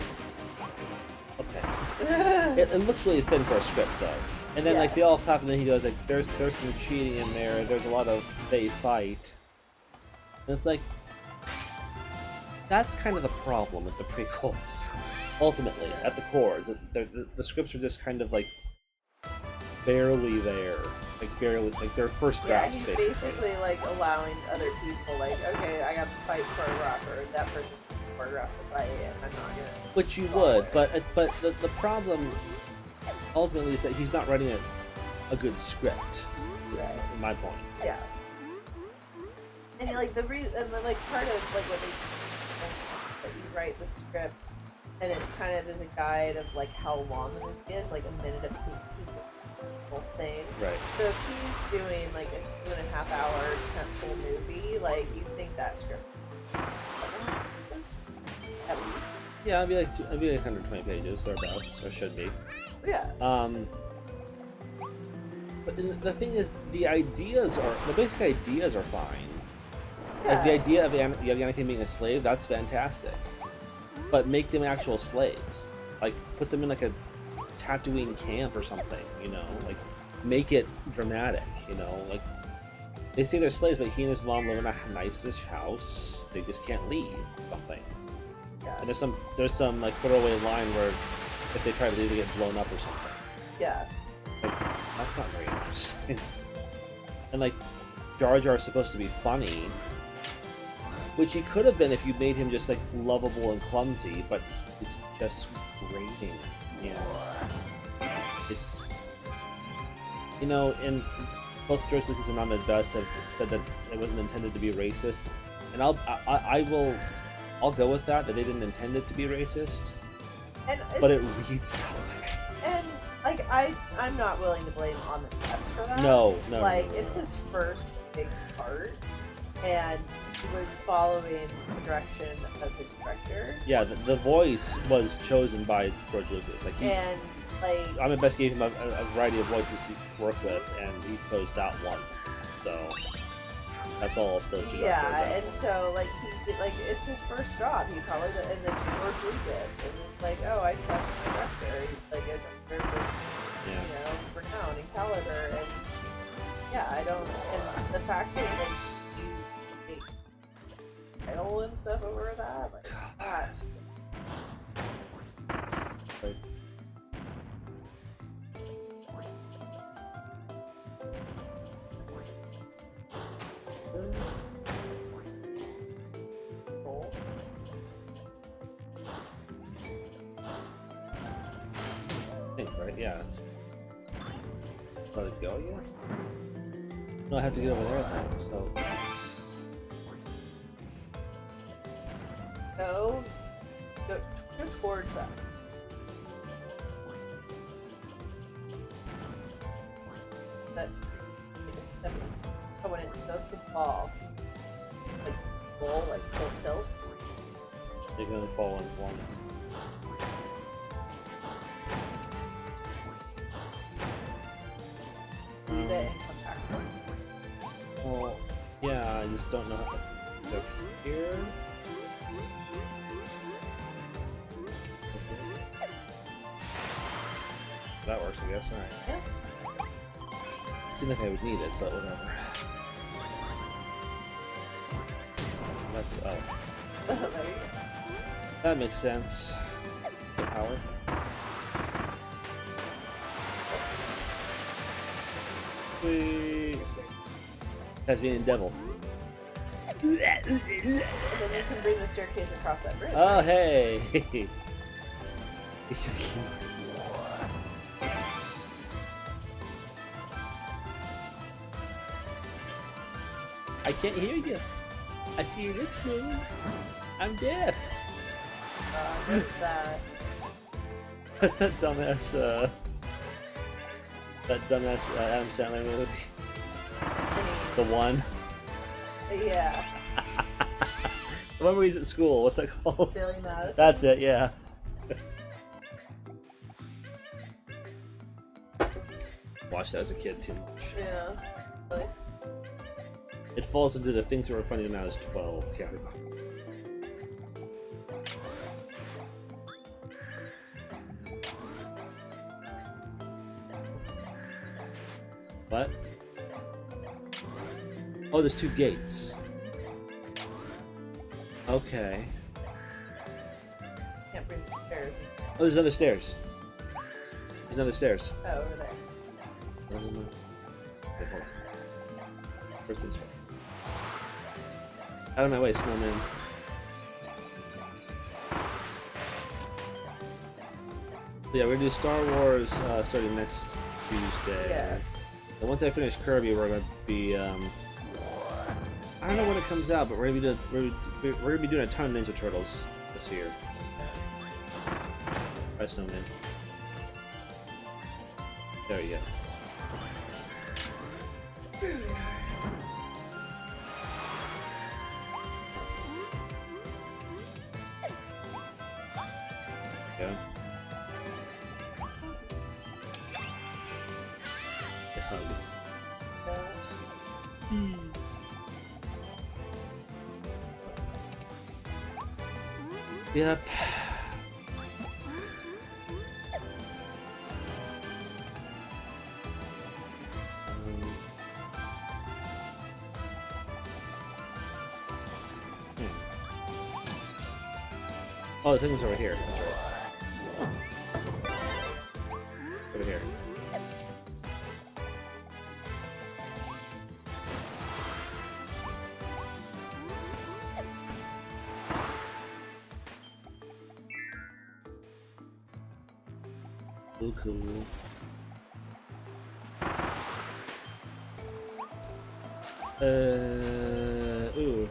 Okay. it. It looks really thin for a script though. And then like they all clap, and then he goes like, "There's some cheating in there. There's a lot of they fight." And it's like, that's kind of the problem with the prequels. Ultimately, at the core, is that the scripts are just kind of like barely there, like barely, like their first drafts. Yeah, he's basically like allowing other people, like, okay, I got to fight choreograph, or that person choreograph the fight, and I'm not gonna. Which you would, but the problem ultimately is that he's not writing a good script. Right. In my point. Yeah. And like and like part of like what they that you write the script, and it kind of is a guide of like how long the movie is, like a minute a page is the whole thing. Right. So if he's doing like a 2.5-hour full movie, like you think that script at least. Yeah, I'd be like 120 pages thereabouts, or should be. Yeah. But the thing is, the basic ideas are fine. Yeah. Like the idea of Anakin being a slave, that's fantastic. But make them actual slaves. Like, put them in like a Tatooine camp or something, you know? Like, make it dramatic, you know? Like, they say they're slaves, but he and his mom live in a nice-ish house. They just can't leave, something. Yeah. And there's some like throwaway line where if they try to leave, they get blown up or something. Yeah. Like, that's not very interesting. And like, Jar Jar's supposed to be funny, which he could have been if you made him just like lovable and clumsy, but he's just grating. You know, it's, you know, and both George Lucas and Ahmed Best have said that it wasn't intended to be racist, and I'll go with that they didn't intend it to be racist, but it reads that way. And like I'm not willing to blame Ahmed Best for that. No. Like it's his first big part, and he was following the direction of his director. Yeah, the voice was chosen by George Lucas. Ahmed Best gave him a variety of voices to work with, and he chose that one. So that's all the director and so like it's his first job. He probably and then George Lucas, and it's like, oh, I trust the director. He's like a director with you know, renown and caliber, and I don't. And the fact that like you title and stuff over that, like that's. Right. I think, right? Yeah, it's let it go, I guess. No, I have to get over there though, so. Go towards that. That when it does the ball, like roll, like tilt. You're gonna fall in once. Leave it and come back. Well, yeah, I just don't know how to go here. That works, I guess. Alright. Yeah. Seemed like I would need it, but whatever. Oh. There you go. That makes sense. Get power. Whee! Tasmanian devil. And then you can bring the staircase across that bridge. Oh, right? hey! I can't hear you. I see your lips moving. I'm deaf. What is that? That's that dumbass, Adam Sandler movie. The one. Yeah. The one where he's at school. What's that called? Billy Madison. That's it, yeah. Watched that as a kid too much. Yeah. Really? It falls into the things that were funny when I was 12 category. What? Oh, there's 2 gates. Okay. Can't bring the stairs. Oh, there's another stairs. There's another stairs. Oh, over there. Wait, hold on. Where's this one? Out of my way, snowman. So yeah, we're gonna do Star Wars starting next Tuesday. Yes. And once I finish Kirby, we're gonna be I don't know when it comes out, but we're gonna be doing a ton of Ninja Turtles this year. Bye, snowman. There you go. Go. Yep. Oh, the thing was over here. That's right. Over here. Cool, cool. Ooh.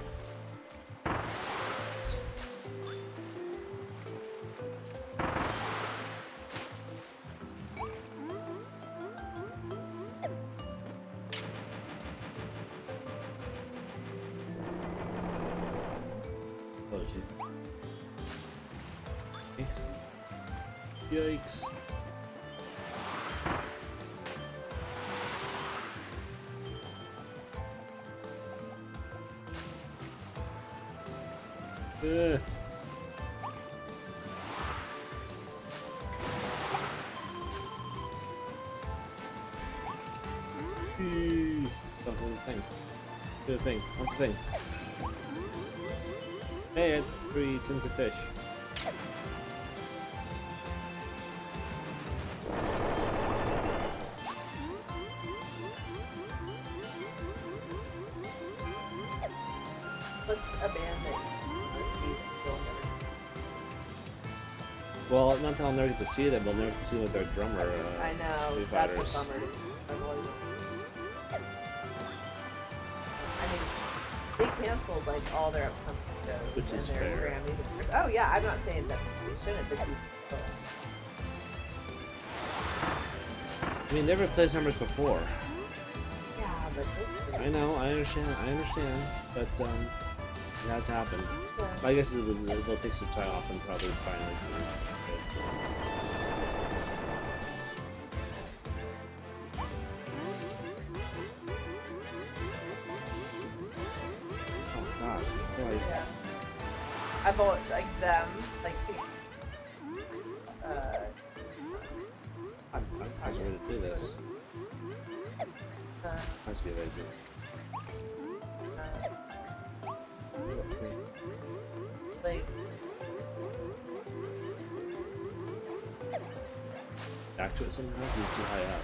Yikes. Ugh. Don't do the thing. Do the thing. One thing. Hey, I had 3 tins of fish. What's a band that you want to see that you'll never? Well, not that I'll never get to see them, but I'll never get to see them with their drummer. I know, Foo that's a Fighters. bummer. I mean, they canceled like all their upcoming shows Which is and their fair. Grammy tours. Oh yeah, I'm not saying that they shouldn't. They could. I mean, they never played numbers before. Yeah, but this. I know, I understand, but it has happened. Yeah. I guess they'll take some time off and probably finally do it. Oh god, boy. Yeah. I bought like them, like see. I'm there's a way to do this. Must be a way to do it. Like, back to it somehow? He's too high up.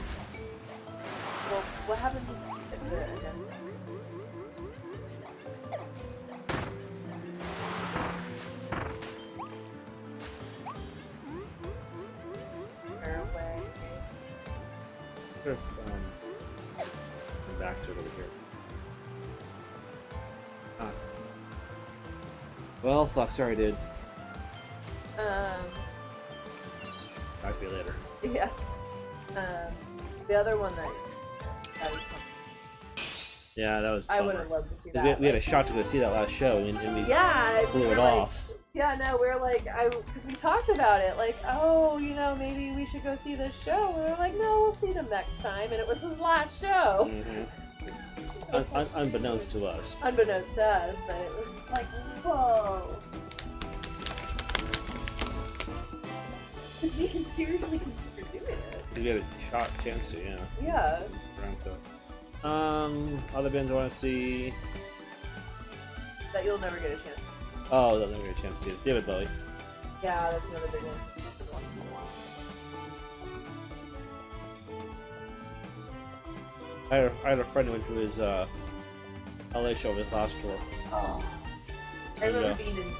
well, what happened at the end? Sure, back to it over here. Ah. Well, fuck, sorry, dude. Talk to you later. Yeah. The other one that was Yeah, that was. I bummer. would have loved to see We that. had a shot to go see that last show, and we Yeah, blew we it were like, off. yeah, no, we were like, because we talked about it, like, oh, you know, maybe we should go see this show. And we were like, no, we'll see them next time, and it was his last show. Mm-hmm. Unbeknownst to us. Unbeknownst to us, but it was just like, whoa. Because we can seriously consider doing it. We had a chance to, yeah. Yeah. Other bands I want to see. That you'll never get a chance. Oh, they'll never get a chance to see it. David Bowie. Yeah, that's another big one. I had a friend who went to his LA show with his last tour. Oh. I remember being in.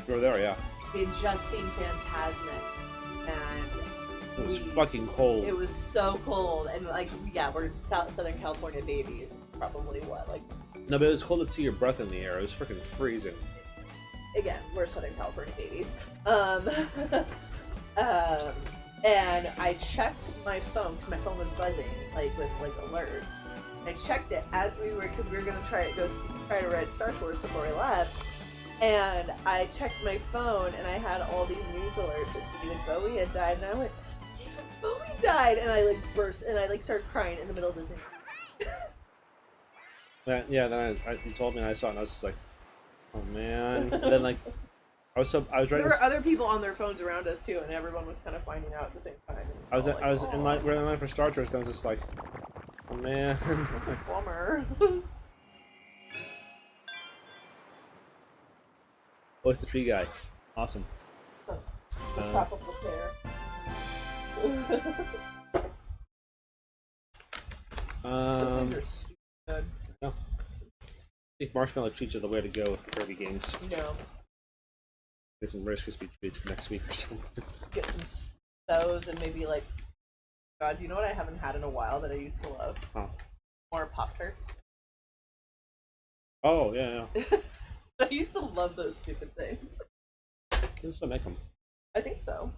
You were there, yeah. We had just seen Phantasmic, and It was fucking cold. It was so cold, and like, yeah, we're Southern California babies. Probably what, like. No, but it was cold to see your breath in the air. It was freaking freezing. Again, we're Southern California babies. And I checked my phone because my phone was buzzing, like with like alerts. I checked it as we were, because we were gonna try to ride Star Tours before we left. And I checked my phone, and I had all these news alerts that David Bowie had died, and I went, David Bowie died, and I like burst, and I like started crying in the middle of Disney. Yeah, then you told me, and I saw it, and I was just like, oh man. And then like, I was writing. There were other people on their phones around us too, and everyone was kind of finding out at the same time. I was in line. We're in line for Star Tours, and I was just like, oh man. Bummer. Oh, it's the tree guy. Awesome. The tropical pear. Good. No. I think marshmallow treats are the way to go with Kirby games. No. Get some Rice Krispie treats for next week or something. Get some those, and maybe like, God, you know what I haven't had in a while that I used to love? Huh. More Pop-Tarts. Oh, yeah. I used to love those stupid things. Can you still make them? I think so.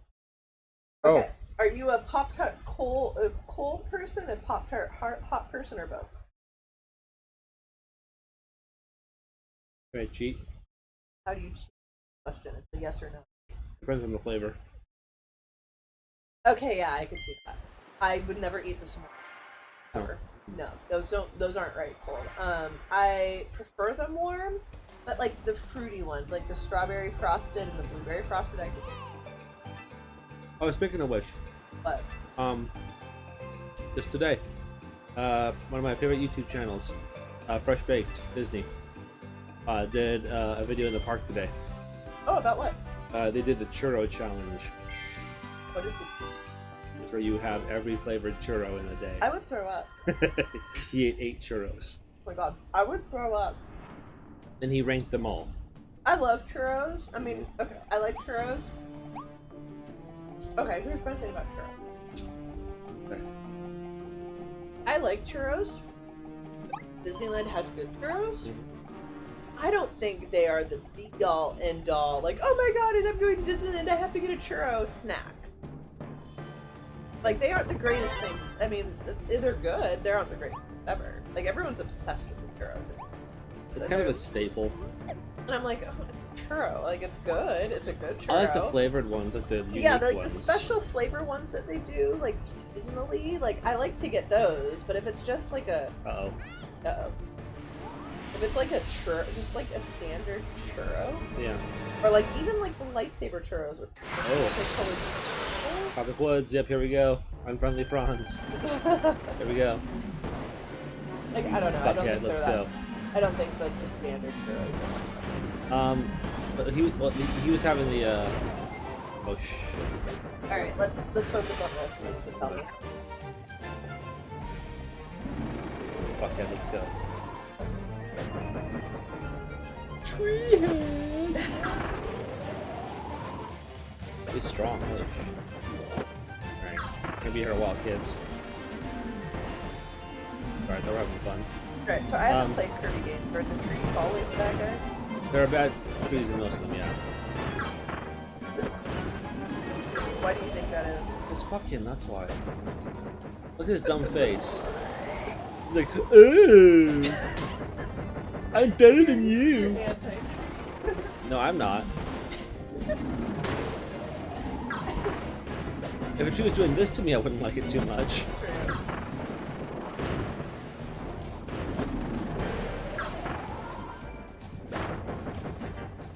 Oh. Okay. Are you a Pop-Tart cold person, a Pop-Tart hot person, or both? Can I cheat? How do you cheat? Question. It's a yes or no. Depends on the flavor. Okay, yeah, I can see that. I would never eat this No. ever. No, those aren't right cold. I prefer them warm, but like the fruity ones, like the strawberry frosted and the blueberry frosted, I could eat. Oh, speaking of which, But just today, one of my favorite YouTube channels, Fresh Baked Disney, did a video in the park today. oh, about what? They did the churro challenge. What is the? It's where you have every flavored churro in a day. I would throw up. He ate 8 churros. Oh my god, I would throw up. Then he ranked them all. I love churros. I mean, okay, I like churros. Okay, here's what I say about churros. Okay. I like churros. Disneyland has good churros. I don't think they are the be-all, end-all, like, oh my god, and I'm going to Disneyland, I have to get a churro snack. Like, they aren't the greatest thing. I mean, they're good. They aren't the greatest ever. Like, everyone's obsessed with the churros. It's kind of a staple. And I'm like, oh, it's a churro. Like, it's good. It's a good churro. I like the flavored ones, like the unique yeah, like ones. the special flavor ones that they do, like seasonally. Like, I like to get those. But if it's just like a if it's like a churro, just like a standard churro, Yeah. or like even like the lightsaber churros with Oh. Tropic Woods. Yep, here we go. Unfriendly Franz. Here we go. Like, I don't know. I Fuck don't yeah, think let's they're go. that. I don't think that the standard churros are much fun. But he was having the oh shit. All right, let's focus on this. So tell me. Fuck yeah, let's go. Treehead. He's strong, holy shit. Alright, gonna be here a while, kids. Alright, they're having fun. Alright, so I haven't played Kirby games. Are the trees always bad guys? There are bad trees in most of them, yeah. Why do you think that is? Just fuck him, that's why. Look at his dumb face. He's like, ooh, I'm better than you. Anti. No, I'm not. If she was doing this to me, I wouldn't like it too much.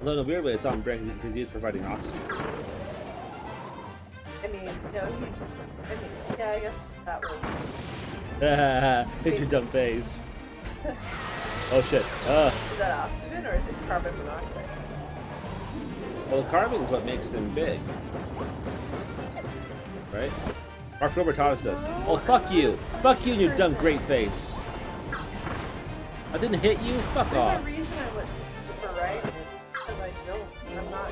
Although in a weird way, it's on brand because he is providing oxygen. I mean, no, yeah, I guess that was. Hit your dumb face. Oh shit. Is that oxygen or is it carbon monoxide? Well, the carbon is what makes him big. Right? Mark Rober taught us this. Oh, fuck you. Fuck you and your dumb great face. I didn't hit you? Fuck off. There's a reason I went to super right, and it's because I don't. I'm not.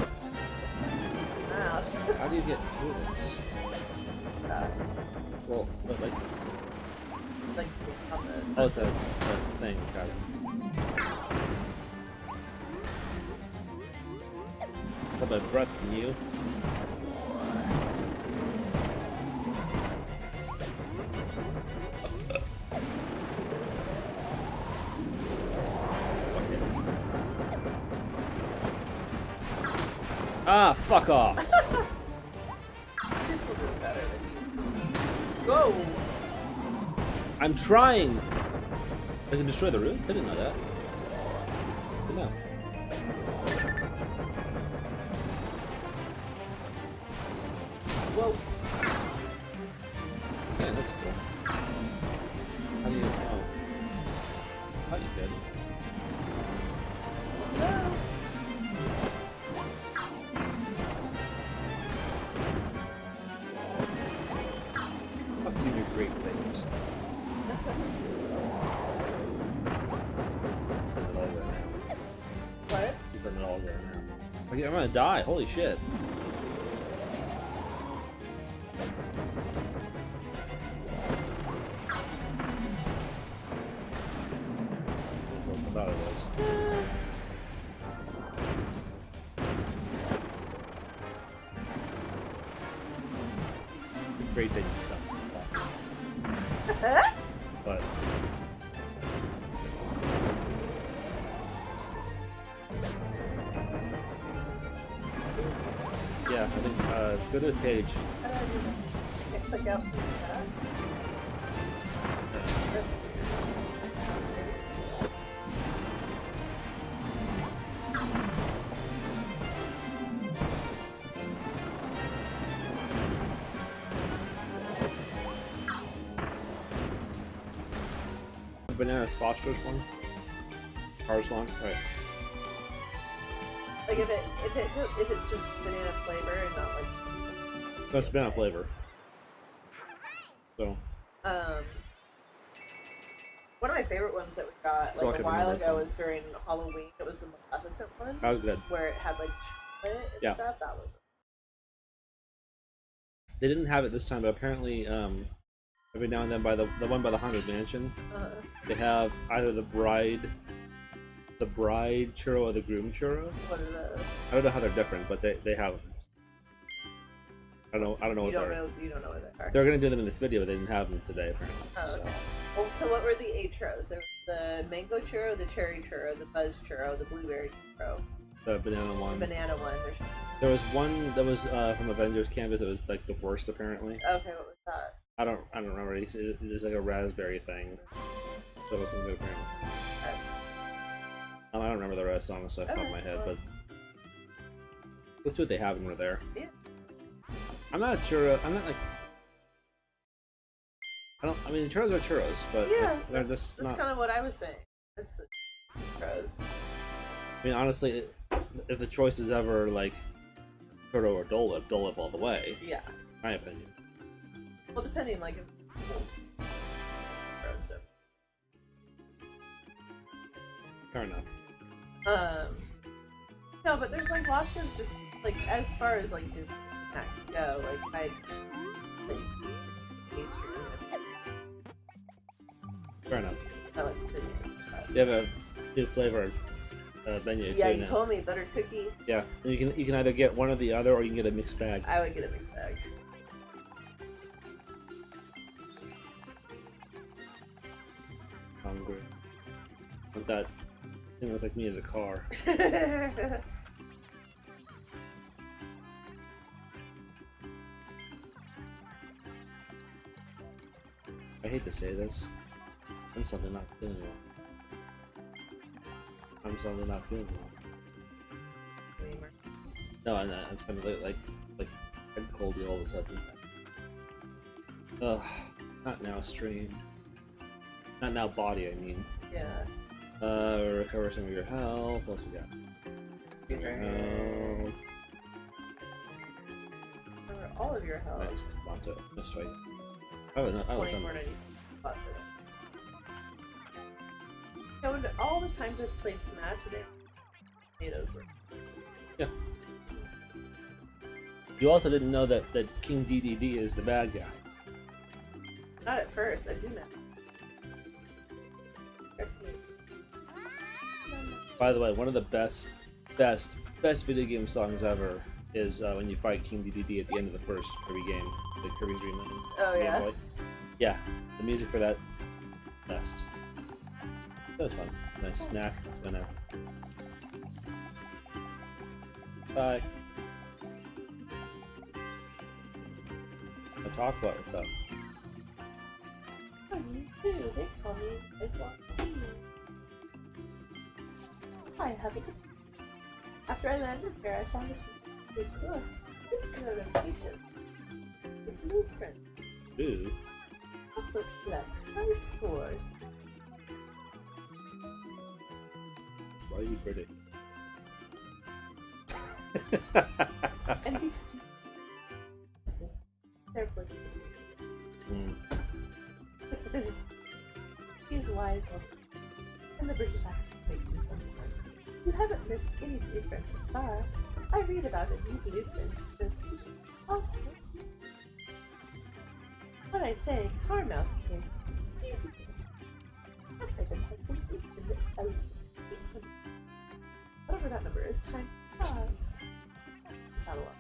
How do you get through this? Well, but like. Like, stick on the. Oh, it's a thing. Got it. Got my breath from you. Ah, fuck off. You're still doing better than you. Go! I'm trying. I can destroy the roots? I didn't know that. Didn't know. Whoa. Yeah, that's cool. How do you know? How you did? No. Fuck you, your great things. What? He's letting it all go now. Okay, I'm gonna die. Holy shit. I thought it was. Great thing you've done. But yeah, I think go to his page. Can't click out. That's weird. Banana Foster's one. Cars one. Right. Like if it's just banana flavor and not like. No, it's banana flavor. So. One of my favorite ones that we got like a while ago was during Halloween. It was the Maleficent one. That was good. Where it had like chocolate and stuff. That was. They didn't have it this time, but apparently, every now and then by the one by the Haunted Mansion, they have either the bride churro or the groom churro. What are those? I don't know how they're different, but they have them. I don't know what they are. You don't know what they are. They're gonna do them in this video, but they didn't have them today apparently. Oh, so. okay. Well, so what were the 8 churros? There was the mango churro, the cherry churro, the buzz churro, the blueberry churro. The banana one. The banana one. There was one that was from Avengers Canvas that was like the worst apparently. Okay, what was that? I don't remember. It was like a raspberry thing. So it wasn't good apparently. Okay. I don't remember the rest honestly off the top of my head, but let's see what they have when we're there. Yeah. I'm not a churro. I'm not like. I mean, churros are churros, but Yeah, like, they're just that's not. kind of what I was saying. That's the churros. I mean, honestly, if the choice is ever like churro or Dole Whip all the way. Yeah. My opinion. Well, depending, like, if Fair enough. No, but there's like lots of just like as far as like Disney snacks go, like I like pastry. Fair enough. I like beignets. You have a new flavor menu Yeah, too you now. told me butter cookie. Yeah, and you can either get one or the other, or you can get a mixed bag. I would get a mixed bag. Hungry. Want that thing that's like me as a car. I hate to say this. I'm suddenly not feeling well. I'm suddenly not feeling well. No, I'm kind of like head coldy all of a sudden. Ugh, not now stream. Not now body, I mean. Yeah. Recover some of your health. What else we got? Health. Recover all of your health. Next, Monto. Next right. I was 2490. No, and all the times I've played Smash, tomatoes were. Yeah. You also didn't know that King DDD is the bad guy. Not at first, I do know. By the way, one of the best video game songs ever is when you fight King DDD at the end of the first Kirby game, the Kirby Dream Land. Oh yeah. Game Boy. Yeah, the music for that, best. That was fun. Nice snack. It's gonna. Bye. I'll talk about what's up. How do you do? They call me Edward. I have a good. After I landed here, I found this book. This notification. The blueprint. Ooh. Also collects high scores. Why is he British? And because he therefore he is wise one. And the British accent makes him so smart. You haven't missed any blueprints thus far. I read about a new blueprint location. Oh, what I say, Carmouth King. You just whatever that number is times 5. Not a lot.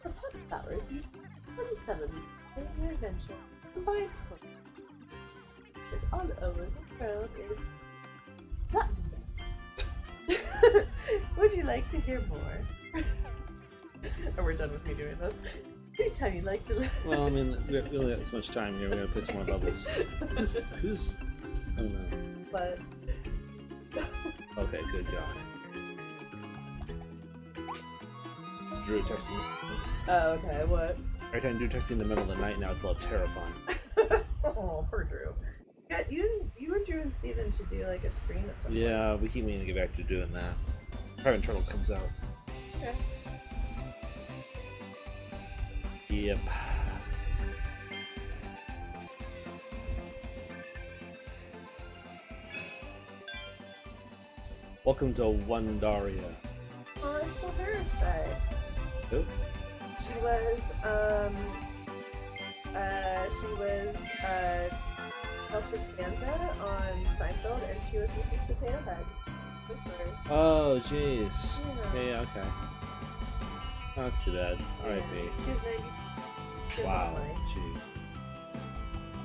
For pop flowers, use 27 in your adventure. Combined total. There's all over the world is that. Would you like to hear more? Or we're done with me doing this. Anytime you'd like to listen. Well, I mean, we only got this much time here. We gotta play some more levels. Who's? I don't know. But Okay, good God. Drew texting me. oh, okay. What? Every time Drew texts me in the middle of the night now, it's a little terrifying. Oh, poor Drew. Yeah, you and Drew and Steven should do like a stream at some point. Yeah, we keep meaning to get back to doing that. Probably when Turtles comes out. Okay. Yep. Welcome to Wandaria. Oh, it's the Harris Day. Who? She was El Costanza on Seinfeld, and she was Mrs. Potato Head. I'm sorry. Oh, jeez. Yeah. Yeah, okay. Oh, that's too bad. R.I.P. She was 90. Wow. Jeez.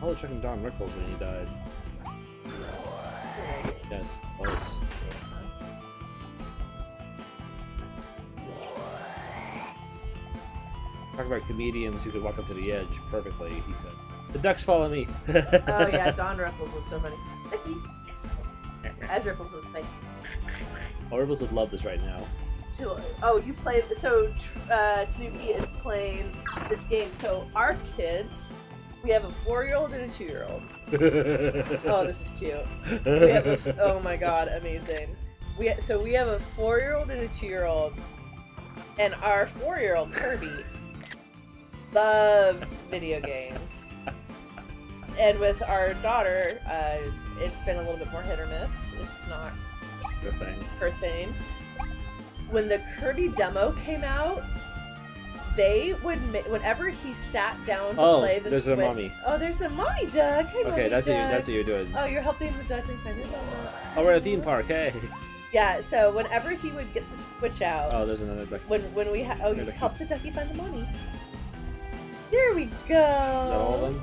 I was checking Don Rickles when he died. Yes, close. Talk about comedians who could walk up to the edge perfectly. He could. The ducks follow me. Oh yeah, Don Rickles was so funny. As Rickles was like, Oh, Ripples would love this right now. Oh, you played. So Tanuki is playing this game. So our kids, we have a 4-year-old and a 2-year-old. Oh, this is cute. We have oh my god, amazing. We have a 4-year-old and a 2-year-old, and our 4-year-old Kirby loves video games. And with our daughter, it's been a little bit more hit or miss. It's not her thing. When the Kirby demo came out, they would whenever he sat down to play the there's Switch. a mommy. Oh, there's the mommy duck. Hey, okay, mommy that's duck. what you're doing. Oh, you're helping the duck and find the dog. Oh, we're at a theme park. Hey. Yeah. So whenever he would get the Switch out. Oh, there's another duck. When we you help the ducky find the mommy. There we go. Is that all of them?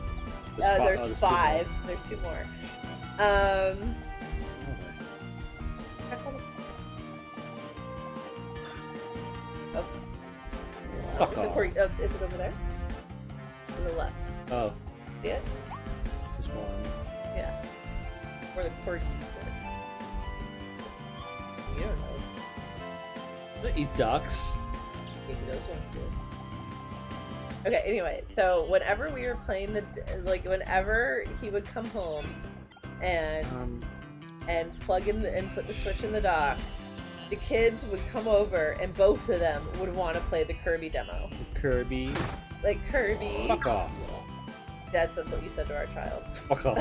There's 5. There's 2 more. Fuck off. Is it over there? To the left. Oh. See it? There's one. Yeah. Where the corgis are. You don't know. They eat ducks. Maybe those ones do. Okay, anyway, so whenever we were playing whenever he would come home and plug in and put the Switch in the dock, the kids would come over and both of them would want to play the Kirby demo. Kirby. Like Kirby. Fuck off. That's what you said to our child. Fuck off.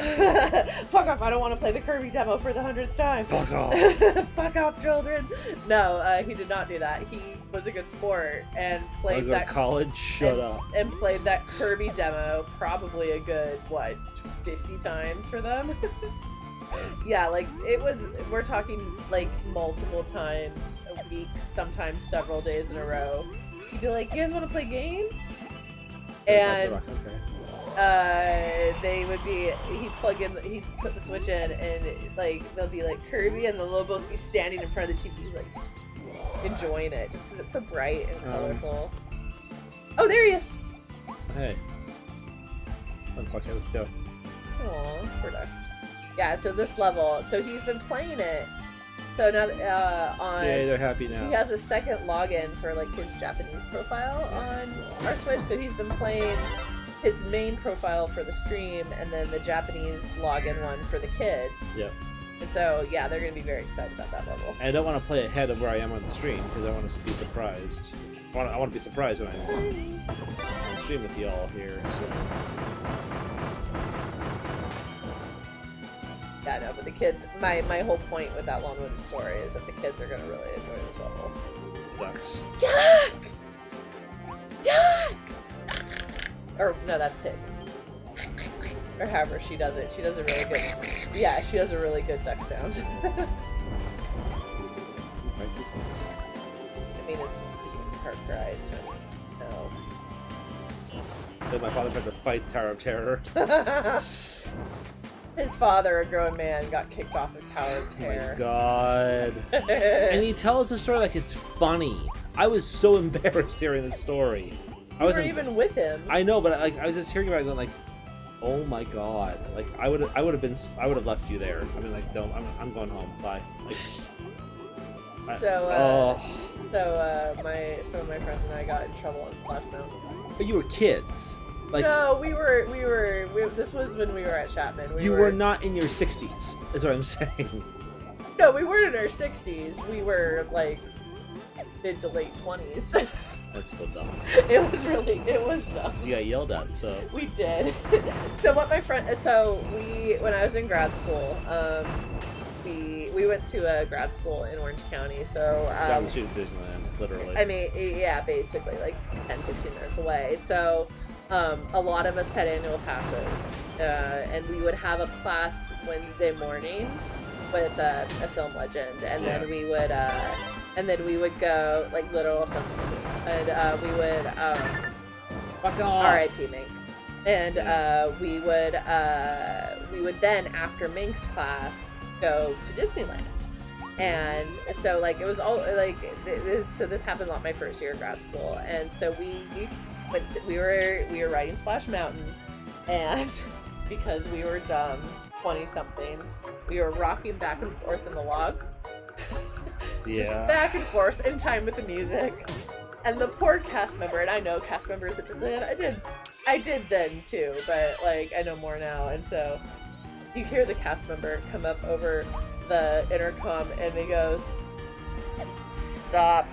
Fuck off, I don't want to play the Kirby demo for the 100th time. Fuck off. Fuck off, children. No, he did not do that. He was a good sport and played that college. Shut up. And played that Kirby demo probably a good 50 times for them. Yeah, like we're talking like multiple times a week, sometimes several days in a row. He'd be like, "You guys want to play games?" And they would be, he'd put the Switch in, and they'll be like Kirby, and they'll both be standing in front of the TV like enjoying it just because it's so bright and colorful. Oh, there he is. Hey. Okay, let's go. Aw, poor duck. Yeah, so this level, so he's been playing it. So now Yay, they're happy now. He has a second login for his Japanese profile on our Switch. So he's been playing his main profile for the stream, and then the Japanese login one for the kids. Yep. And so yeah, they're gonna be very excited about that level. And I don't want to play ahead of where I am on the stream because I want to be surprised. I want to be surprised when I stream with y'all here. So. Yeah, no, but the kids, my whole point with that long-winded story is that the kids are gonna really enjoy this level. Ducks. Duck! Duck! Or, no, that's Pig. Or however she does it. She does a really good, yeah, she does a really good duck sound. I mean, it's Far Cry, so no. Then my father tried to fight Tower of Terror. His father, a grown man, got kicked off of Tower of Terror. Oh my god. And he tells the story like it's funny. I was so embarrassed hearing the story. You weren't even with him. I know, but I was just hearing about it going like, oh my god. Like I would have left you there. I mean like, no, I'm going home. Bye. Like, some of my friends and I got in trouble on Splash Mountain. But you were kids. Like, no, we were. This was when we were at Chapman. You were not in your 60s, is what I'm saying. No, we weren't in our 60s. We were like mid to late 20s. That's still dumb. It was dumb. You got yelled at, so. We did. When I was in grad school, we went to a grad school in Orange County, so. Down to Disneyland, literally. I mean, yeah, basically, like 10-15 minutes away. So. A lot of us had annual passes, and we would have a class Wednesday morning with a film legend, and then we would go like literal film, and we would fuck off. R.I.P. Mink, and we would then after Mink's class go to Disneyland. And so like it was all like this happened a lot my first year of grad school, and so we were riding Splash Mountain, and because we were dumb 20-somethings, we were rocking back and forth in the log. Just Yeah. back and forth in time with the music. And the poor cast member, and I know cast members at Disneyland, I did then too, but like I know more now, and so you hear the cast member come up over the intercom and he goes, "Stop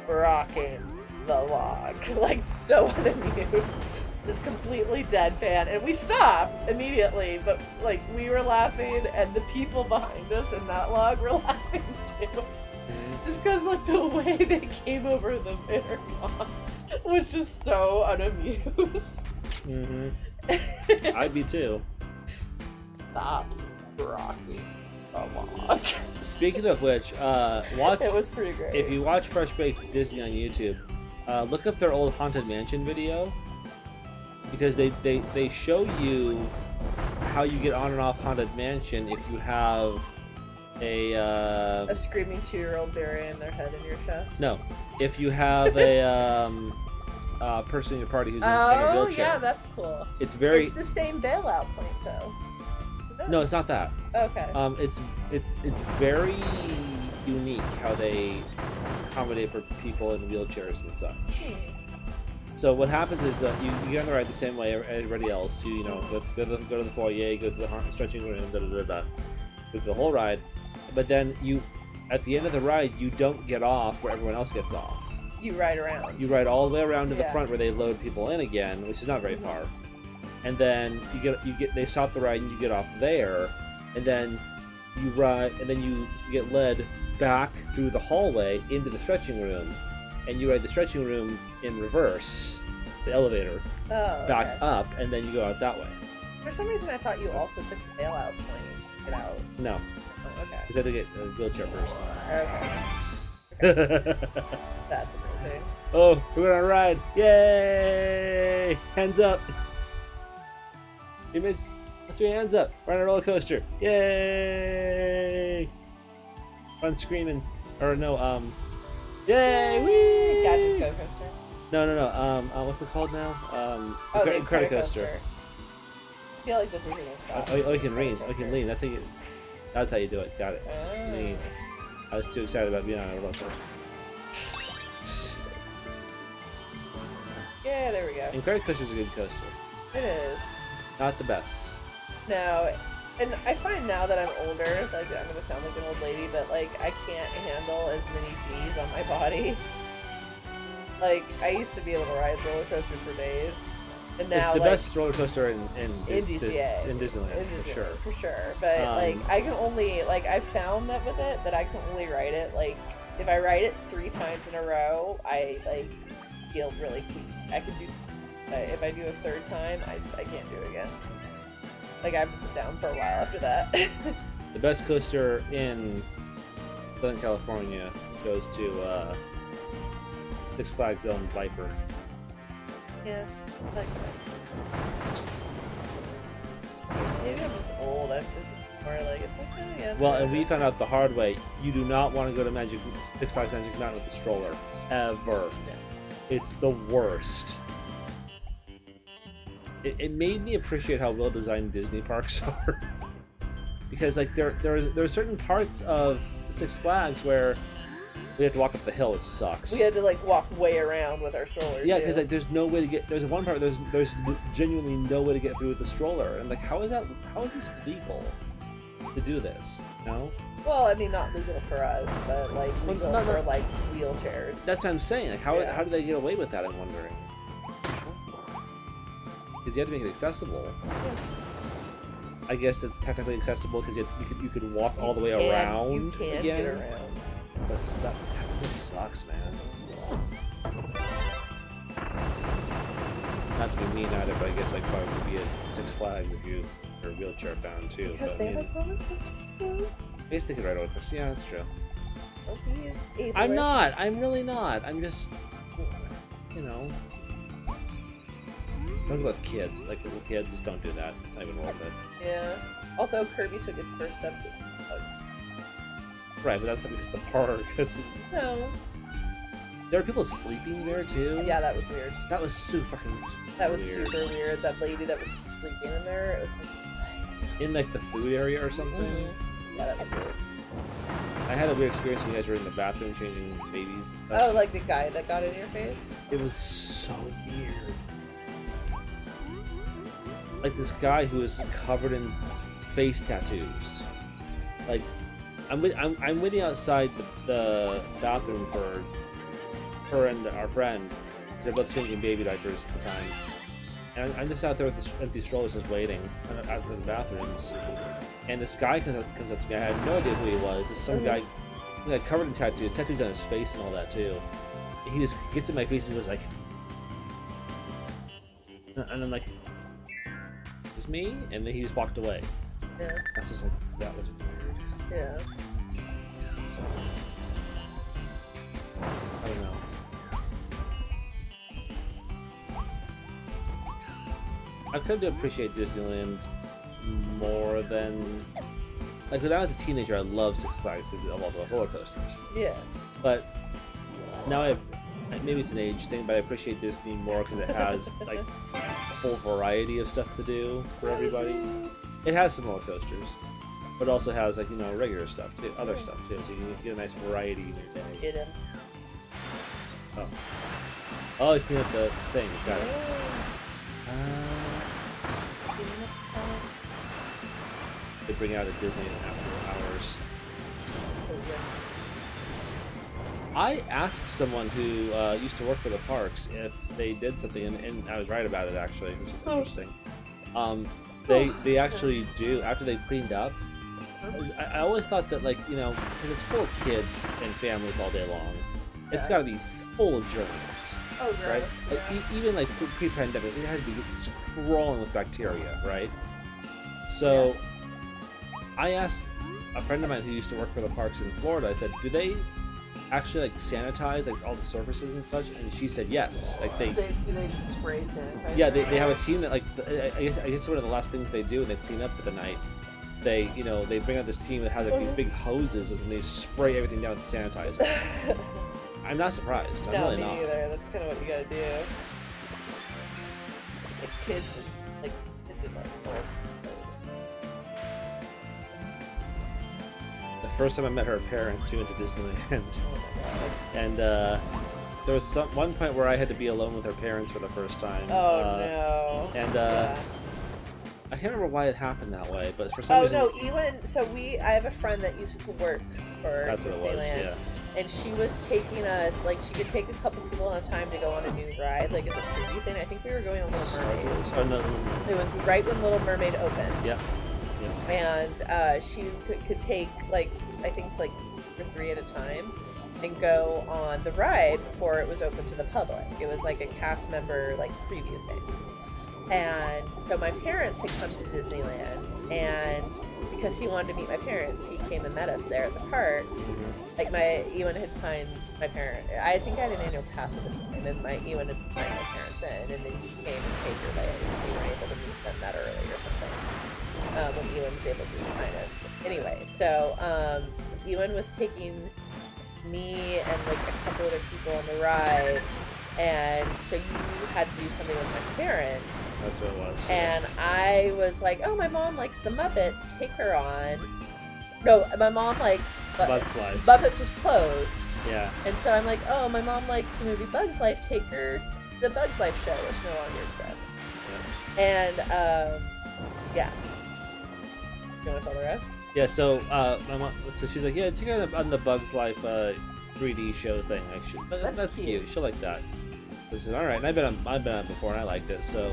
rocking the log." Like so unamused. Just completely deadpan. And we stopped immediately, but like we were laughing and the people behind us in that log were laughing too. Just because, like, the way they came over the intercom was just so unamused. Mm-hmm. I'd be too. Stop rocking the log. Speaking of which, watch. It was pretty great. If you watch Fresh Baked Disney on YouTube, look up their old Haunted Mansion video, because they show you how you get on and off Haunted Mansion if you have a screaming 2-year-old burying their head in your chest. No, if you have a person in your party who's in a wheelchair. Oh yeah, that's cool. It's very. It's the same bailout point though. No, it's not that. Okay. It's very unique how they accommodate for people in wheelchairs and such. So what happens is you get on the ride the same way everybody else. You know go to the foyer, go to the stretching room, go through the whole ride. But then at the end of the ride, you don't get off where everyone else gets off. You ride around. You ride all the way around to the front where they load people in again, which is not very far. And then they stop the ride and you get off there, and then you ride, and then you get led back through the hallway into the stretching room, and you ride the stretching room in reverse, the elevator, back up, and then you go out that way. For some reason, I thought you also took the bailout point to get out. No. Oh, okay. Because I had to get a wheelchair first. Okay. That's amazing. Oh, we're on a ride! Yay! Hands up! Image, put your hands up. We're on a roller coaster. Yay! On screaming, or no, yay! Whee! Gadget's Go Coaster. No. What's it called now? The Incredicoaster. I feel like this isn't as fast. Oh, you can lean. You can lean. That's how you do it. Got it. Oh. Lean. I was too excited about being on a roller coaster. Yeah, there we go. Incredicoaster's a good coaster. It is. Not the best. No, and I find now that I'm older, like I'm gonna sound like an old lady, but like I can't handle as many G's on my body. Like I used to be able to ride roller coasters for days, and now it's the like, best roller coaster in DCA, in Disneyland, for sure. But like I can only I found that with it that I can only ride it like if I ride it 3 times in a row, I like feel really queasy. I can do. If I do a 3rd time, I can't do it again. Like I have to sit down for a while after that. The best coaster in Southern California goes to Six Flags own Viper. Yeah, I like that. Maybe I'm just old. I'm just more like it's like oh yeah. Well, and we found out the hard way. You do not want to go to Six Flags Magic Mountain with a stroller ever. Yeah. It's the worst. It made me appreciate how well designed Disney parks are, because like there are certain parts of Six Flags where we have to walk up the hill, which sucks. We had to like walk way around with our stroller. Yeah, because like there's no way to get. There's one part there's genuinely no way to get through with the stroller, and like how is this legal to do this? You know? Well, I mean, not legal for us, but like legal for like wheelchairs. That's what I'm saying. Like how do they get away with that? I'm wondering. Because you have to make it accessible. Yeah. I guess it's technically accessible because you could walk all the way around. You can again. get around. But that just sucks, man. Not to be mean either, but I guess like probably would be at Six Flags if you are wheelchair bound too. Because but, they like roller coasters too. I guess they could ride roller coasters. Yeah, that's true. Don't be ableist. I'm not. I'm really not. I'm just, you know. Don't go with kids. Like little kids, just don't do that. It's not even worth it. Yeah. Although Kirby took his first steps at Six Flags. Right, but that's not just the park. No. There were people sleeping there too. Yeah, that was weird. That was so fucking. That was weird. super weird. That lady that was just sleeping in there. It was like, what? In like the food area or something. Mm-hmm. Yeah, that was weird. I had a weird experience when you guys were in the bathroom changing babies. Oh, like the guy that got in your face? It was so weird. Like this guy who was covered in face tattoos. Like, I'm waiting outside the bathroom for her and our friend. They're both changing baby diapers at the time. And I'm just out there with this empty strollers just waiting out for the bathrooms. And this guy comes up to me. I had no idea who he was. This some guy covered in tattoos on his face and all that too. And he just gets in my face and goes like, and I'm like, "It's me," and then he just walked away. Yeah. That's just like, that was weird. Yeah. So, I don't know. I could appreciate Disneyland more than, like, when I was a teenager, I loved Six Flags because of all the roller coasters. Yeah. But now maybe it's an age thing, but I appreciate Disney more because it has like a full variety of stuff to do for everybody. It has some roller coasters, but also has, like, regular stuff too, other stuff too, so you can get a nice variety in your day. Get him. Oh, you clean up the thing. Got it. They bring out a Disney after hours. I asked someone who used to work for the parks if they did something, and I was right about it actually, which is interesting. They actually do after they've cleaned up. I always thought that, like, because it's full of kids and families all day long, it's got to be full of germs. Oh, gross. Right? Yeah. Like, even like pre-pandemic, it has to be crawling with bacteria, right? So, I asked a friend of mine who used to work for the parks in Florida. I said, "Do they actually like sanitize like all the surfaces and such?" And she said, "Yes." Like Do they just spray sanitizer? Yeah, they have a team that, like, I guess one of the last things they do when they clean up for the night, they bring out this team that has like these big hoses and they spray everything down with sanitizer. I'm not surprised. I'm really not. Me neither. That's kind of what you gotta do. Like kids are like adults. The first time I met her parents, we went to Disneyland, Oh my god. and there was one point where I had to be alone with her parents for the first time. Oh no. And Yeah. I can't remember why it happened that way, but for some reason. Oh no, I have a friend that used to work for That's what it was, Disneyland. yeah. And she was taking us, like, she could take a couple people at a time to go on a new ride, like, it's a preview thing. I think we were going on Little Mermaid. Oh, no. It was right when Little Mermaid opened. Yeah. And she could take, like, I think, like, 2 or 3 at a time and go on the ride before it was open to the public. It was like a cast member, like, preview thing. And so my parents had come to Disneyland, and because he wanted to meet my parents, he came and met us there at the park. Like, Ewan had signed my parent. I think I had an annual pass at this point, and Ewan had signed my parents in, and then he came and paid your way. We were able to meet them that early or something. When Ewan was able to refinance. Anyway, so Ewan was taking me and like a couple other people on the ride, and so you had to do something with my parents. That's what it was. And I was like, "Oh, my mom likes the Muppets. Take her on." No, my mom likes Bugs Life. Muppets was closed. Yeah. And so I'm like, "Oh, my mom likes the movie Bugs Life. Take her to the Bugs Life show, which no longer exists." And yeah. You want to tell the rest? Yeah. So my mom. So she's like, "Yeah, take her on the Bugs Life 3D show thing. Like, that's cute. She'll like that." This is all right. And I've been on it before, and I liked it. So,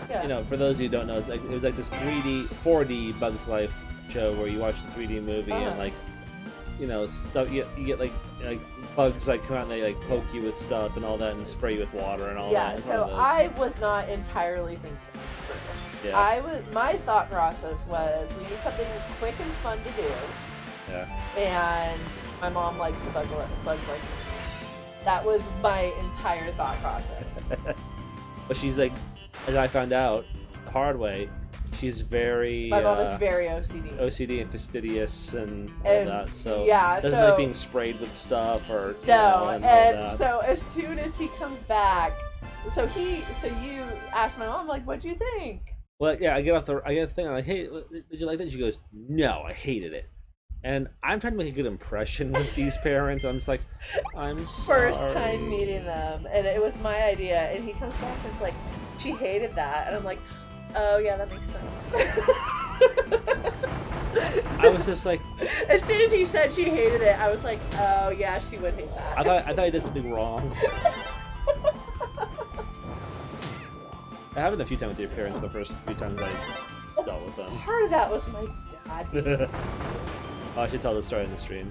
Yeah. For those of you who don't know, it was like this 4D Bugs Life show where you watch the 3D movie and like, stuff. You get like bugs like come out and they like poke you with stuff and all that and spray you with water and all that. Yeah. So I was not entirely thinking this through. Yeah. My thought process was we need something quick and fun to do. Yeah. And my mom likes the Bugs Life. That was my entire thought process. But she's like, as I found out the hard way, she's very. My mom is very OCD. OCD and fastidious and all that. So yeah, doesn't like being sprayed with stuff or and so as soon as he comes back, so you asked my mom, like, "What'd you think?" Well, yeah, I get the thing. I'm like, "Hey, did you like that?" And she goes, "No, I hated it." And I'm trying to make a good impression with these parents. I'm just like, I'm sorry. First time meeting them, and it was my idea, and he comes back and is like, she hated that, and I'm like, oh yeah, that makes sense. I was just like, as soon as he said she hated it, I was like, oh yeah, she would hate that. I thought I did something wrong. It happened a few times with your parents the first few times I dealt with them. Part of that was my dad being Oh, I should tell this story in the stream.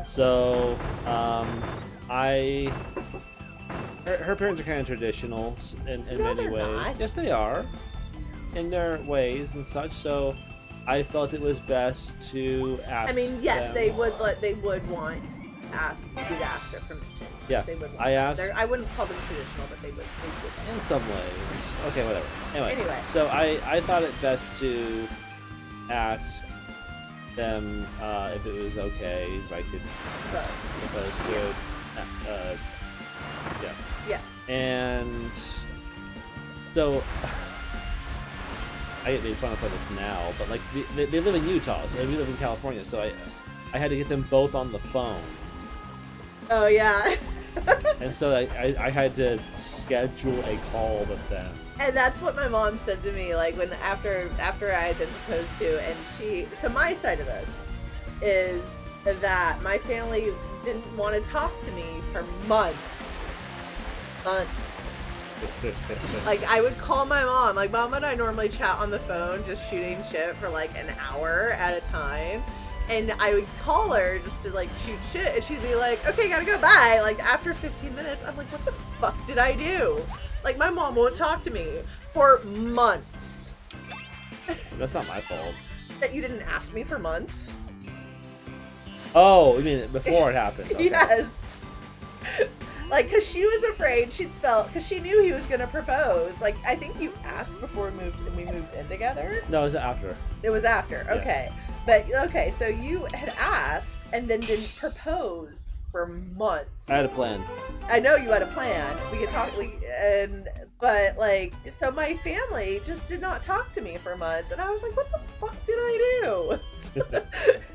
So, her parents are kind of traditional in No, many they're ways. not. Yes, they are, in their ways and such. So, I felt it was best to ask. I mean, yes, them. they would want you'd ask their permission. Yes, Yeah, they would want I that. asked. I wouldn't call them traditional, but they would. In some ways. Okay, whatever. Anyway. So I thought it best to ask them if it was okay if I could propose to Yeah. And so I get made fun of for this now, but like they live in Utah, so we live in California, so I had to get them both on the phone. Oh yeah. And so I had to schedule a call with them. And that's what my mom said to me, like when after I had been proposed to, and so my side of this is that my family didn't want to talk to me for months. Like I would call my mom, like Mom and I normally chat on the phone, just shooting shit for like an hour at a time. And I would call her just to like shoot shit, and she'd be like, okay, gotta go, bye. Like after 15 minutes, I'm like, what the fuck did I do? Like my mom won't talk to me for months. That's not my fault. That you didn't ask me for months? Oh, you mean before it happened? Okay. Yes. Like, cause she was afraid she'd spell, cause she knew he was gonna propose. Like, I think you asked before we moved in together. No, it was after. It was after. Yeah. Okay. But okay, so you had asked and then didn't propose for months. I had a plan. I know you had a plan. We could talk. But like, so my family just did not talk to me for months, and I was like, what the fuck did I do?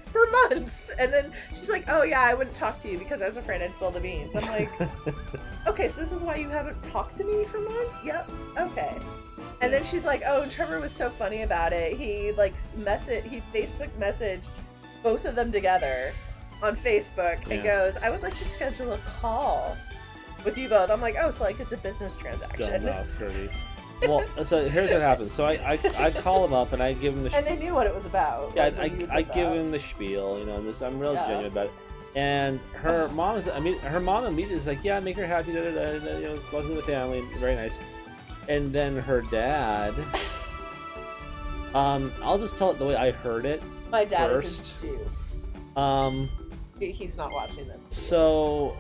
For months. And then she's like, oh yeah, I wouldn't talk to you because I was afraid I'd spill the beans. I'm like, okay, so this is why you haven't talked to me for months? Yep. Okay. And then she's like, oh, Trevor was so funny about it. He Facebook messaged both of them together on Facebook and goes, I would like to schedule a call with you both. I'm like, oh, so like it's a business transaction. Dumb mouth, Kirby. Well, so here's what happens. So I call him up and I give him the and they knew what it was about. Yeah, like, I give him the spiel, you know, and I'm real genuine about it. And her mom immediately is like, yeah, make her happy, you know, welcome to the family, very nice. And then her dad, I'll just tell it the way I heard it. My dad first. is a doof. He's not watching this. So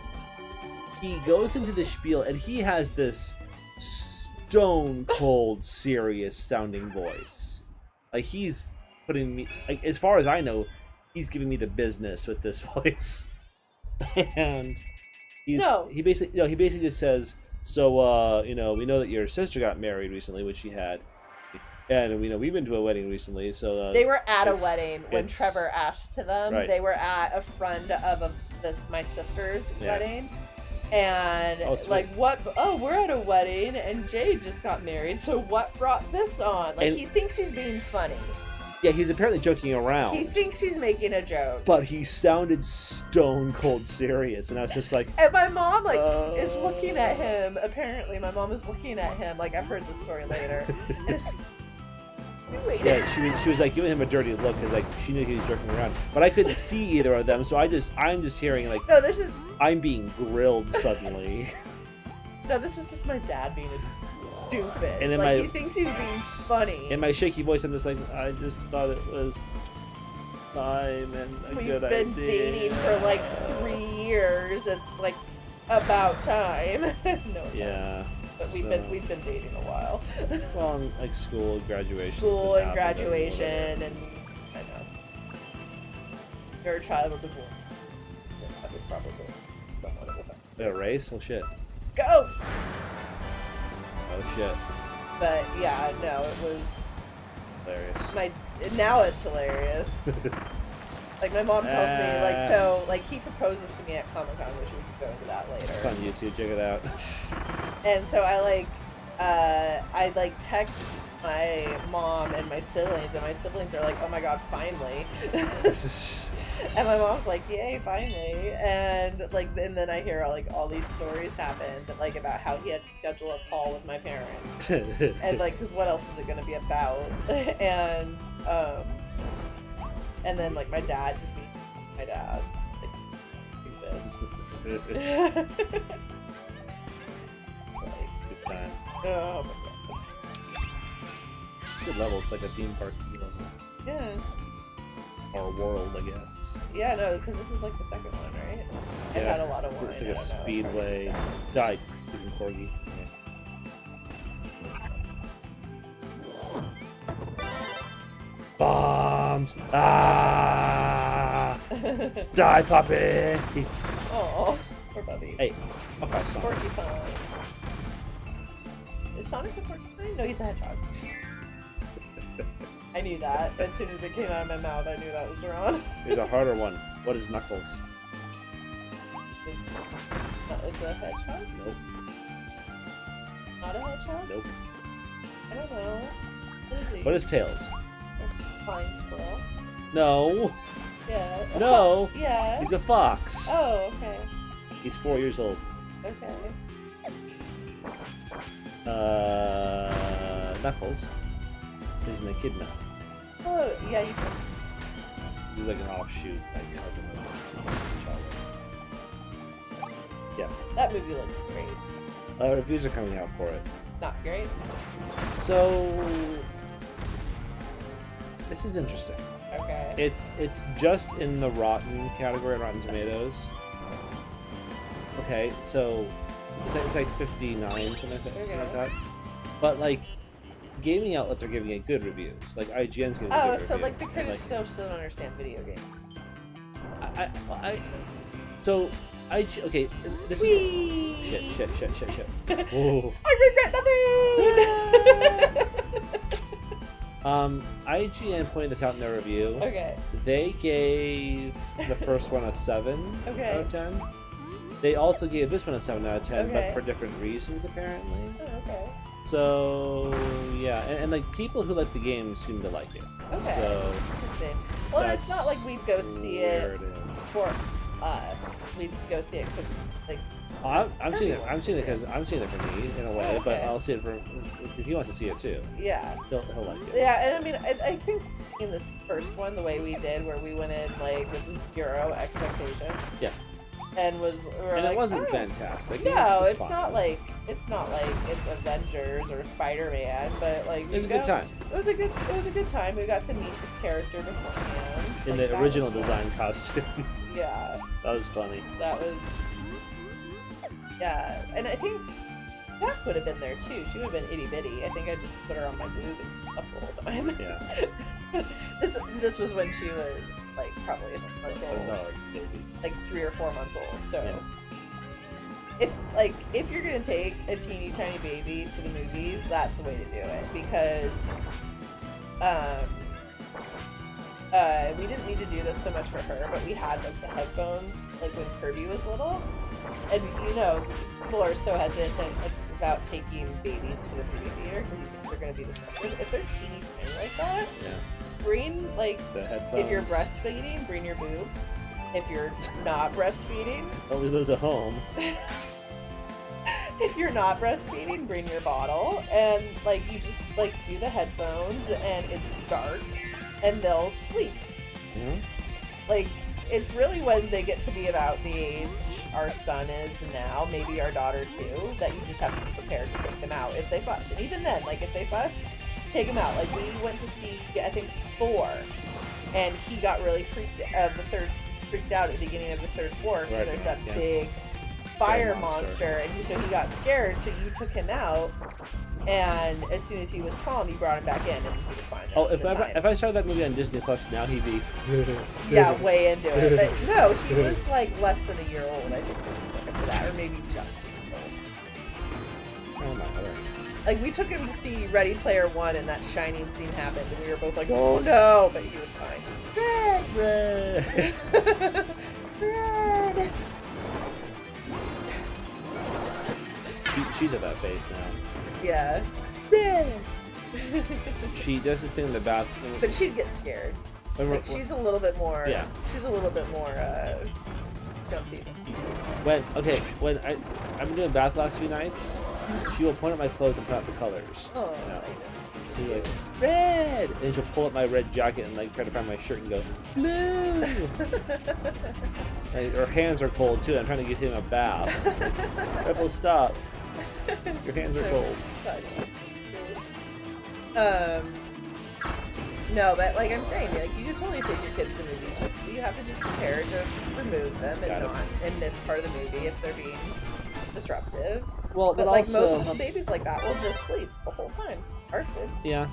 he goes into the spiel and he has this stone cold serious sounding voice. Like he's putting me, like, as far as I know, he's giving me the business with this voice. And he basically just says, so you know, we know that your sister got married recently, which she had, and we know we've been to a wedding recently. So they were at a wedding when Trevor asked to them. Right. They were at a friend of my sister's wedding, and like, what? Oh, we're at a wedding, and Jade just got married. So what brought this on? Like, he thinks he's being funny. Yeah, he's apparently joking around. He thinks he's making a joke. But he sounded stone cold serious, and I was just like... And my mom, like, is looking at him. Apparently, my mom is looking at him. Like, I've heard the story later. And it's like, yeah, she was like giving him a dirty look, because like, she knew he was joking around. But I couldn't see either of them, so I'm just hearing, like... No, this is... I'm being grilled suddenly. No, this is just my dad being a doofus. And like, he thinks he's being funny. In my shaky voice, I'm just like, I just thought it was time and a good idea. We've been dating for like 3 years. It's like about time. No offense. Yeah. But we've been dating a while. Well, like school, graduation. School and graduation, and I know. You're a child of divorce. That was probably somewhat of a fact. A race? Well, shit. Go! Oh, shit. But yeah, no, it was hilarious. now it's hilarious. Like my mom tells me, like, so like he proposes to me at Comic-Con, which we can go into that later. It's on YouTube. Check it out. And so I text my mom and my siblings are like, oh my god, finally. And my mom's like, yay, finally. And then I hear all these stories happen, like about how he had to schedule a call with my parents. And like, because what else is it going to be about? And then like my dad just being my dad. Like, do this. Good time. Oh my god. Good level. It's like a theme park level. Yeah. Or a world, I guess. Yeah, no, because this is like the second one, right? It had a lot of wine. It's like a speedway. Die, Stephen Corgi. Yeah. Bombs! Ah! Die, puppies! Oh, poor puppy. Hey, okay, Sonic. Porcupine. Is Sonic a porcupine? No, he's a hedgehog. I knew that. As soon as it came out of my mouth, I knew that was wrong. Here's a harder one. What is Knuckles? It's a hedgehog? Nope. Not a hedgehog? Nope. I don't know. What is he? What is Tails? A flying squirrel? No. Yeah. No. Yeah. He's a fox. Oh, okay. He's 4 years old. Okay. Knuckles. He's an echidna. Oh, yeah, you can. He's like an offshoot, like cousin of T'Challa. Yeah. That movie looks great. Reviews are coming out for it. Not great. So this is interesting. Okay. It's just in the rotten category, Rotten Tomatoes. Okay, so it's like 59, something like that. But like, gaming outlets are giving it good reviews. Like IGN's giving it good reviews. So like the critics still don't understand video games. Okay, this Whee! is shit. Whoa. I regret nothing. IGN pointed this out in their review. Okay. They gave the first one a 7 Okay. out of 10. They also gave this one a 7 out of 10, Okay. but for different reasons apparently. Oh, okay. So yeah, and like people who like the game seem to like it. Okay. So Interesting. Well, it's not like we'd go see where it it is. for us. We'd go see it because like. I'm seeing it. Kirby I'm wants seeing it to because see I'm seeing it for me in a way, Oh, but okay. I'll see it for because he wants to see it too. Yeah. He'll like it. Yeah, and I mean, I think in this first one, the way we did, where we went in like with 0 expectation. Yeah. And we were And like, it wasn't oh. fantastic. No, It was it's fine. not like it's Avengers or Spider-Man, but like It was a good time. It was a good time. We got to meet the character beforehand. In Like, the that original was design costume. fun. Yeah, That was funny. that was. Yeah, and I think Jack would have been there too. She would have been itty bitty. I think I just put her on my boob and up the whole time. Yeah. This was when she was like probably a few months old. No, baby. Like 3 or 4 months old. So Yeah. if you're gonna take a teeny tiny baby to the movies, that's the way to do it, because we didn't need to do this so much for her, but we had like the headphones like when Kirby was little, and people are so hesitant about taking babies to the movie theater because you think they're gonna be disruptive. If they're teeny tiny like that, Yeah. bring like The headphones. if you're breastfeeding, bring your boob. If you're not breastfeeding, Oh, we live at home. if you're not breastfeeding, bring your bottle, and like you just like do the headphones, and it's dark, and they'll sleep. Yeah. Like it's really when they get to be about the age our son is now, maybe our daughter too, that you just have to be prepared to take them out if they fuss. And even then, like if they fuss, take them out. Like we went to see I think 4, and he got really freaked out at the beginning of the third floor because Right, there's that yeah. big fire Scary monster. monster, and so he got scared, so you took him out, and as soon as he was calm, you brought him back in, and he was fine. Oh, if I started that movie on Disney Plus now, he'd be. Yeah, way into it. But no, he was like less than a year old, I think, when we went for that, or maybe just a year old. Oh my god. Like, we took him to see Ready Player One, and that shining scene happened, and we were both like, "Oh no!" But he was fine. Red, Red. red. She's at that phase now. Yeah. Red. She does this thing in the bathroom. But she'd get scared. Like, she's a little bit more. Yeah. She's a little bit more jumpy. When I've been doing bath the last few nights, she will point at my clothes and point out the colors. Oh. You know? She's like, red! And she'll pull up my red jacket and like try to find my shirt and go, blue! Like, her hands are cold too. I'm trying to get him a bath. Rebel, stop. Your hands are cold. No, but like I'm saying, like you can totally take your kids to the movies. Just you have to be prepared to remove them and miss part of the movie if they're being disruptive. Well, but like also, most little babies like that will just sleep the whole time. Ours did. Yeah.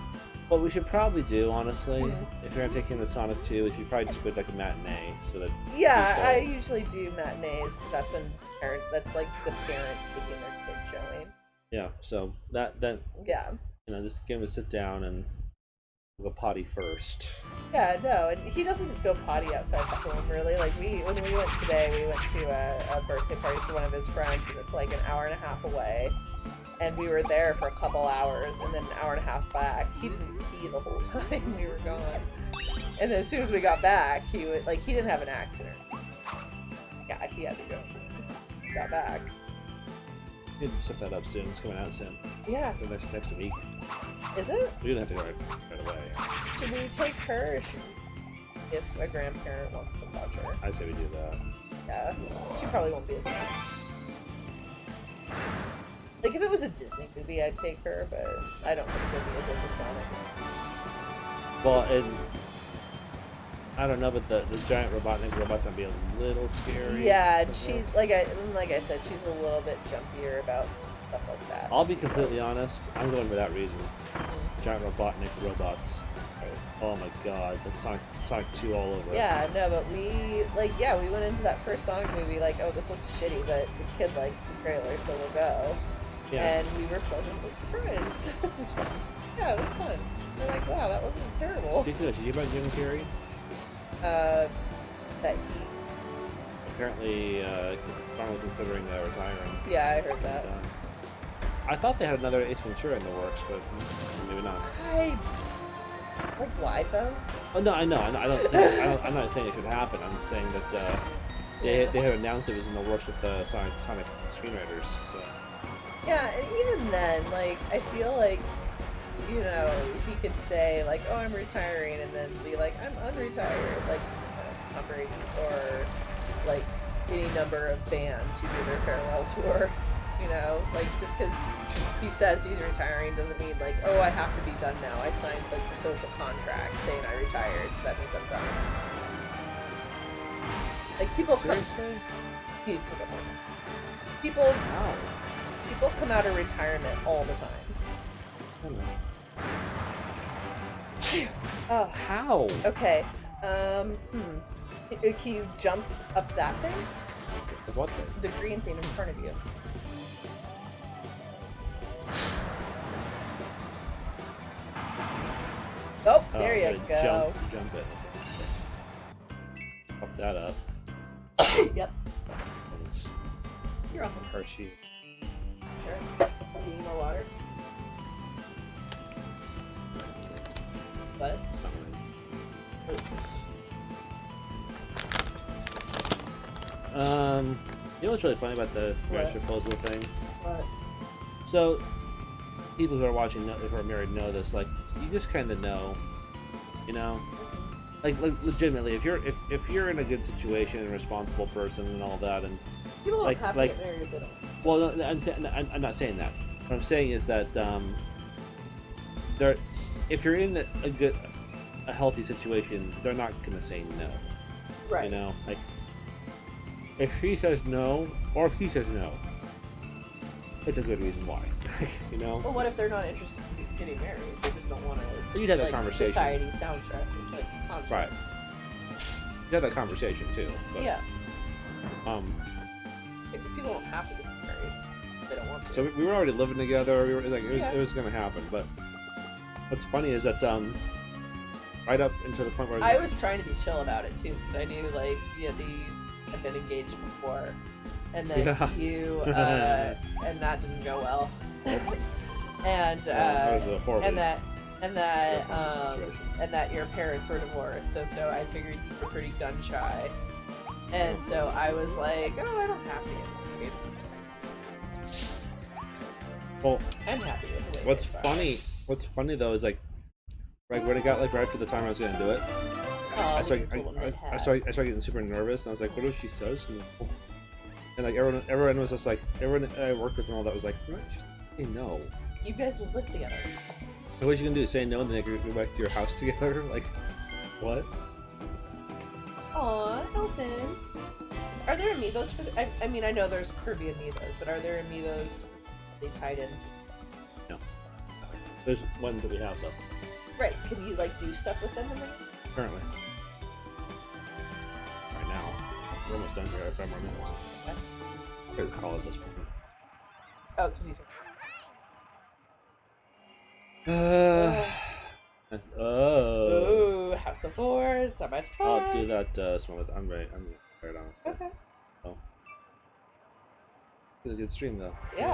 What we should probably do, honestly, if you're gonna take him to Sonic 2, is you probably just go to like a matinee, so that. Yeah, I usually do matinees because that's when that's like the parents taking their kid showing. Yeah. So that. Yeah. You know, just get him to sit down and go potty first. Yeah, no, and he doesn't go potty outside the home really. Like when we went today, we went to a birthday party for one of his friends, and it's like an hour and a half away. And we were there for a couple hours, and then an hour and a half back. He didn't pee the whole time we were gone. And then as soon as we got back, he didn't have an accident. Yeah, he had to go. He got back. We can set that up soon. It's coming out soon. Yeah. The next week. Is it? We don't have to go right away. Should we take her? Or if a grandparent wants to watch her. I say we do that. Yeah. She probably won't be as mad. Like, if it was a Disney movie, I'd take her, but I don't think she'll be as into Sonic. Well, and I don't know, but the giant robots might be a little scary. Yeah, she like I said, she's a little bit jumpier about stuff like that. I'll be completely honest. I'm going for that reason. Giant robots. Nice. Oh my god, that's Sonic 2 all over. Yeah, no, but we went into that first Sonic movie like, oh, this looks shitty, but the kid likes the trailer, so we'll go. Yeah. And we were pleasantly surprised. It was fun. Yeah, it was fun. We're like, wow, that wasn't terrible. Speaking of, did you hear about Jim Carrey? That he apparently finally considering retiring. Yeah, I heard that. I thought they had another Ace Ventura in the works, but maybe not. Like why though? Oh no, I know. I'm not saying it should happen. I'm saying that they had announced it was in the works with the Sonic screenwriters. So. Yeah, and even then, like I feel like, you know, he could say like, "Oh, I'm retiring," and then be like, "I'm unretired," like Tom Brady, or like any number of bands who do their farewell tour. You know, like just because he says he's retiring doesn't mean like, oh, I have to be done now. I signed like the social contract saying I retired, so that means I'm done. Like people seriously? He took it more. People come out of retirement all the time. How? Okay. Can you jump up that thing? What thing? The green thing in front of you. Oh, there you go. Jump it. Fuck that up. Yep. You're off of Hershey. Sure. You need more water? What? It's not really. You know what's really funny about the marriage proposal thing? What? So, people who are watching, who are married, know this. Like, you just kind of know, you know, like legitimately, if you're in a good situation and a responsible person and all that, and people don't have to get married if they don't. Well, no, I'm not saying that. What I'm saying is that if you're in a healthy situation, they're not gonna say no. Right. You know, like if she says no or if he says no, it's a good reason why. You know. Well, what if they're not interested in getting married? They just don't want to. You'd have that conversation. Society soundtrack, like contract. Right. You'd have that conversation too. But, yeah. Because people don't have to get married if they don't want to. So we were already living together. We were like, Yeah. it was gonna happen. But what's funny is that right up until the point where I was trying to be chill about it too, because I knew like you had been engaged before, and then Yeah. you and that didn't go well, and that was a horrible. and that situation. and that your parents were divorced, and so I figured you were pretty gun shy, and so I was like, oh, I don't have to get married. Well, I'm happy with the way what's things are. funny? What's funny though is like when it got like right after the time I was gonna do it, Oh, I started, these little I midhead. started getting super nervous, and I was like, what if she says? And like everyone was just like, everyone I worked with and all that was like, just say no. You guys live together. And what you gonna do? Say no, and then go back to your house together? Like, what? Aw, Elton. Are there amiibos for the... I mean, I know there's Kirby amiibos, but are there amiibos they tied into? No. There's ones that we have though. Right, can you, like, do stuff with them in there? Currently. Right now. We're almost done here. 5 more minutes. Okay. I could call it this point. Oh, because you Oh. Ooh, House of Wars, so much fun. I'll do that some other time. I'm right on. Okay. It's a good stream though. Yeah,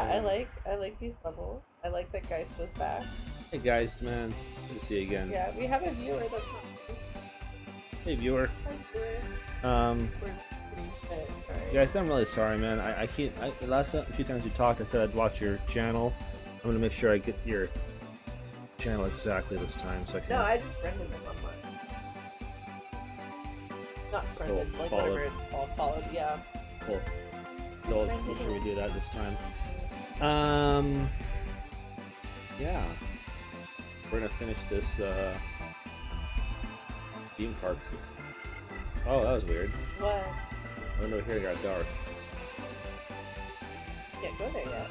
I like these levels. I like that Geist was back. Hey guys, man. Good to see you again. Yeah, we have a viewer that's not... Hey viewer. Hi, viewer. We're pretty shit, sorry. Guys, I'm really sorry, man. The last few times we talked, I said I'd watch your channel. I'm gonna make sure I get your channel exactly this time, so I can. No, I just friended them online. Not friended, Cool. like Followed. whatever it's called. Followed, yeah. Cool. So I'll make sure we do that this time. Yeah. We're gonna finish this theme park. Oh, that was weird. What? I went over here, it got dark. Can't go there yet.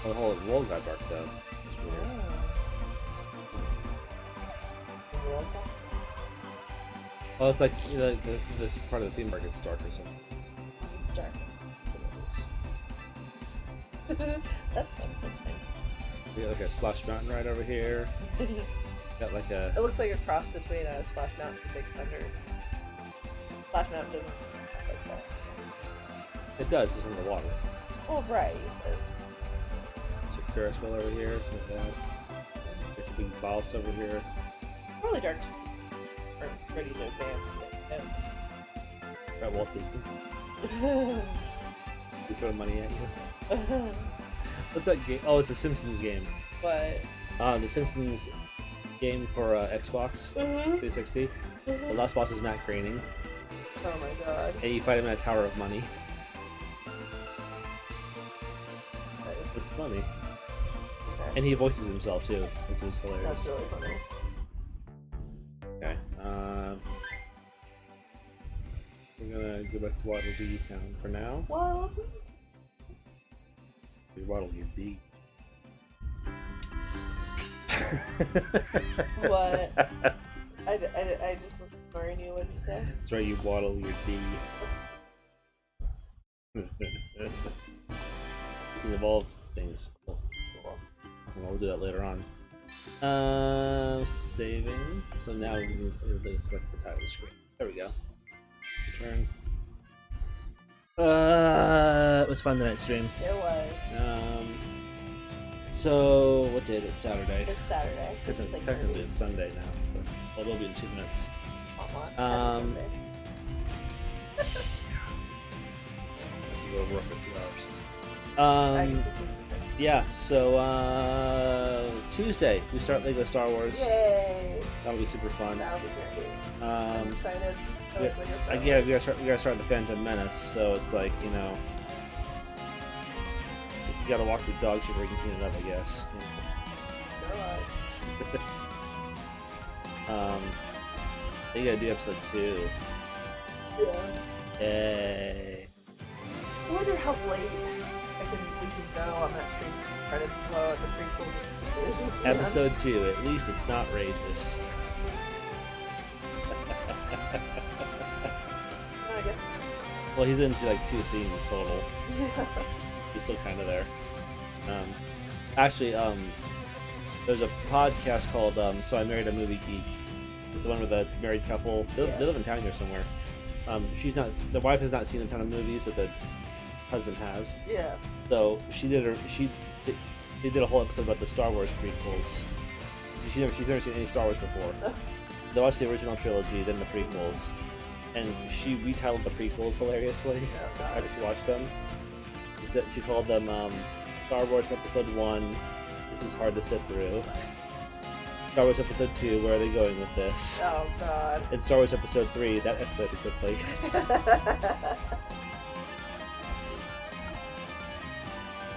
Oh, the whole world got dark though. It's weird. The world got- Oh, it's like this part of the theme park gets dark or something. It's dark. That's fun, something. We got like a Splash Mountain right over here. Got like a. It looks like a cross between a Splash Mountain and Big Thunder. Splash Mountain doesn't look like that. It does. It's in the water. Oh, right. But There's a Ferris wheel over here. Like that. There's a big boss over here. probably dark just are ready to advance. Got Walt Disney. We throw money at you. What's that game? Oh, it's a Simpsons game. But The Simpsons game for Xbox 360. The last boss is Matt Groening, oh my god. and you fight him in a Tower of Money. Nice. It's funny, Okay. and he voices himself too, which is hilarious. That's really funny. Okay, we're gonna go back to Waterloo Town for now. Well, Waterloo B. what? I just was ignoring you. What'd you say? That's right, you waddle your D. You can evolve things. Cool. We'll do that later on. Saving. So now we can click the title screen. There we go. Return. It was fun tonight stream. It was. So what day is it? Saturday. It's Saturday. Technically it's Sunday now, but it will be in 2 minutes. Happy I Sunday. have to go work a few I hours. get to see. Yeah, so Tuesday we start Lego Star Wars. Yay! That'll be super fun. That'll be great. I'm excited. I like Lego Star Yeah, Wars. we gotta start the Phantom Menace, so it's like, you know, you gotta walk the dog shit where you can clean it up, I guess. They gotta do episode 2. Yeah. Yay. I wonder how late we can go on that stream. Try to blow out the prequels. Episode 2, at least it's not racist. I guess. Well, he's into like 2 scenes total. Yeah. He's still kind of there. Actually, there's a podcast called "So I Married a Movie Geek." It's the one with a married couple. They live in town here somewhere. The wife has not seen a ton of movies, but the husband has. Yeah. So they did a whole episode about the Star Wars prequels. She's never seen any Star Wars before. They watched the original trilogy, then the prequels, and she retitled the prequels hilariously after she watched them. She called them Star Wars Episode 1, This Is Hard to Sit Through. Star Wars Episode 2, Where Are They Going with This? Oh god. And Star Wars Episode 3, That Escalated Quickly.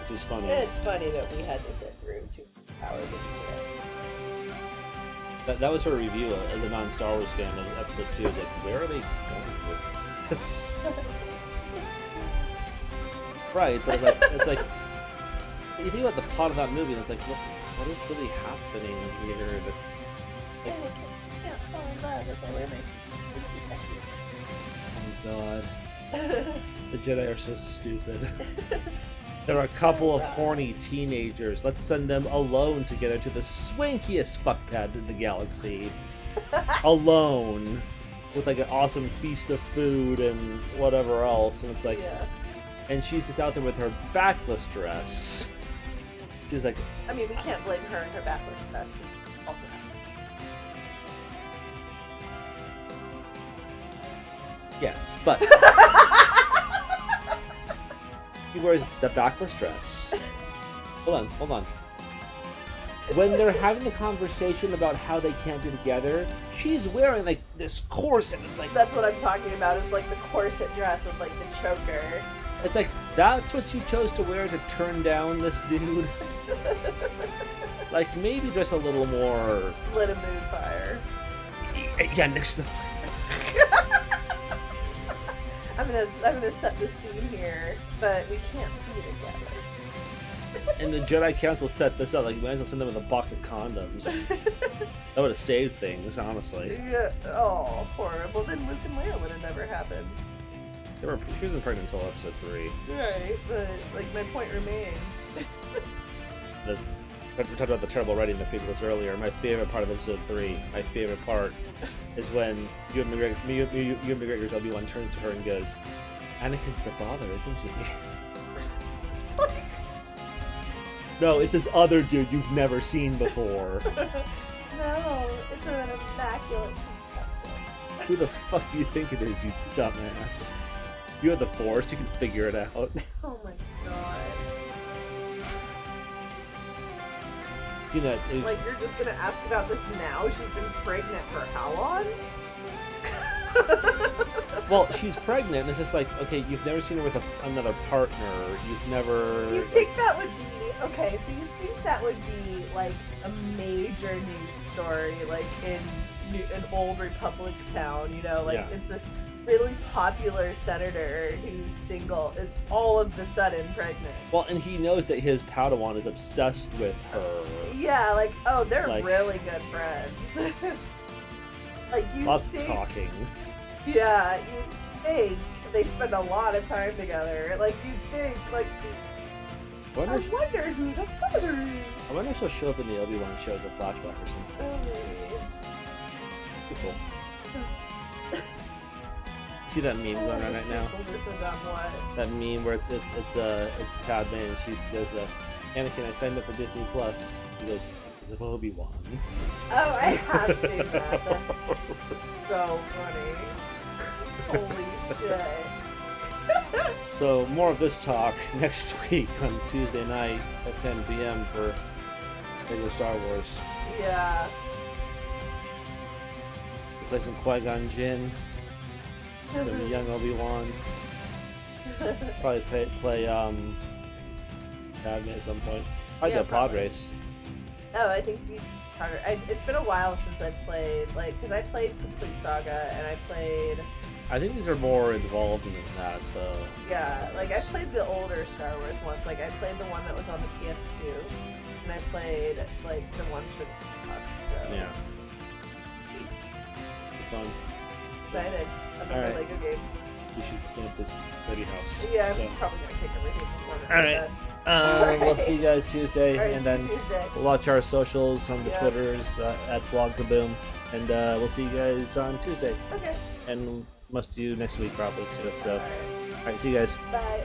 Which is funny. It's funny that we had to sit through 2 hours of it. That was her review as a non-Star Wars fan of Episode 2. It's like, where are they going with this? Right, but it's like you think about the plot of that movie, and it's like, what is really happening here? That's like, I can't fall in love as I wear my sexy. Oh god, the Jedi are so stupid. There are a couple of horny teenagers. Let's send them alone together to the swankiest fuckpad in the galaxy. Alone. With like an awesome feast of food and whatever else. And it's like, and she's just out there with her backless dress. She's like, I mean, we can't blame her and her backless dress because also yes, but he wears the backless dress. Hold on. When they're having a conversation about how they can't be together, she's wearing like this corset. It's like, that's what I'm talking about. Is like the corset dress with like the choker. It's like, that's what you chose to wear to turn down this dude? Like, maybe dress a little more... Lit a mood fire. Yeah, next to the fire. I'm gonna set the scene here, but we can't be together. And the Jedi Council set this up, like, you might as well send them with a box of condoms. That would have saved things, honestly. Yeah. Oh, horrible. Then Luke and Leia would have never happened. She wasn't pregnant until Episode 3. Right, but, like, my point remains. We talked about the terrible writing in the prequels earlier. My favorite part of Episode 3, my favorite part, is when Ewan McGregor's Obi-Wan turns to her and goes, Anakin's the father, isn't he? No, it's this other dude you've never seen before. No, it's an immaculate conception. Who the fuck do you think it is, you dumbass? You have the Force, you can figure it out. Oh my god. Do that? Like, you're just gonna ask about this now? She's been pregnant for how long? Well, she's pregnant, and it's just like, okay, you've never seen her with another partner. You've never... You think that would be... Okay, so you think that would be, like, a major news story, like, in an old Republic town, you know? Like, it's this really popular senator who's single is all of a sudden pregnant. Well, and he knows that his Padawan is obsessed with her. Yeah, like, oh, they're like, really good friends. Like, you lots think... of talking. Yeah, you think they spend a lot of time together. Like, you think, like... I wonder who the father is. I wonder if she'll show up in the Obi-Wan show as a flashback or something. Oh, maybe. Cool. See that meme going on right now? That meme where it's Padme and she says, Anakin, I signed up for Disney Plus. He goes, because of Obi-Wan. Oh, I have seen that. That's so funny. Holy shit. So more of this talk next week on Tuesday night at 10 p.m. for regular Star Wars. Yeah. We'll play some Qui-Gon Jinn. Some young Obi-Wan. Probably play Padme at some point. Probably do a pod race. Oh, I think it's been a while since I've played, like, because I played Complete Saga and I played... I think these are more involved than that, though. Yeah, like, I played the older Star Wars ones. Like, I played the one that was on the PS2, and I played, like, the ones for the Xbox, so... Yeah. Fun. Excited about the Lego games. We should clean up this dirty house. Yeah, I'm just probably gonna kick everything before. We'll see you guys Tuesday, Alright, and see you then Tuesday. we'll watch our socials on the Yeah. Twitters at Vlog Kaboom, and we'll see you guys on Tuesday, Okay. and must do next week probably too. So, Alright. all right, see you guys. Bye.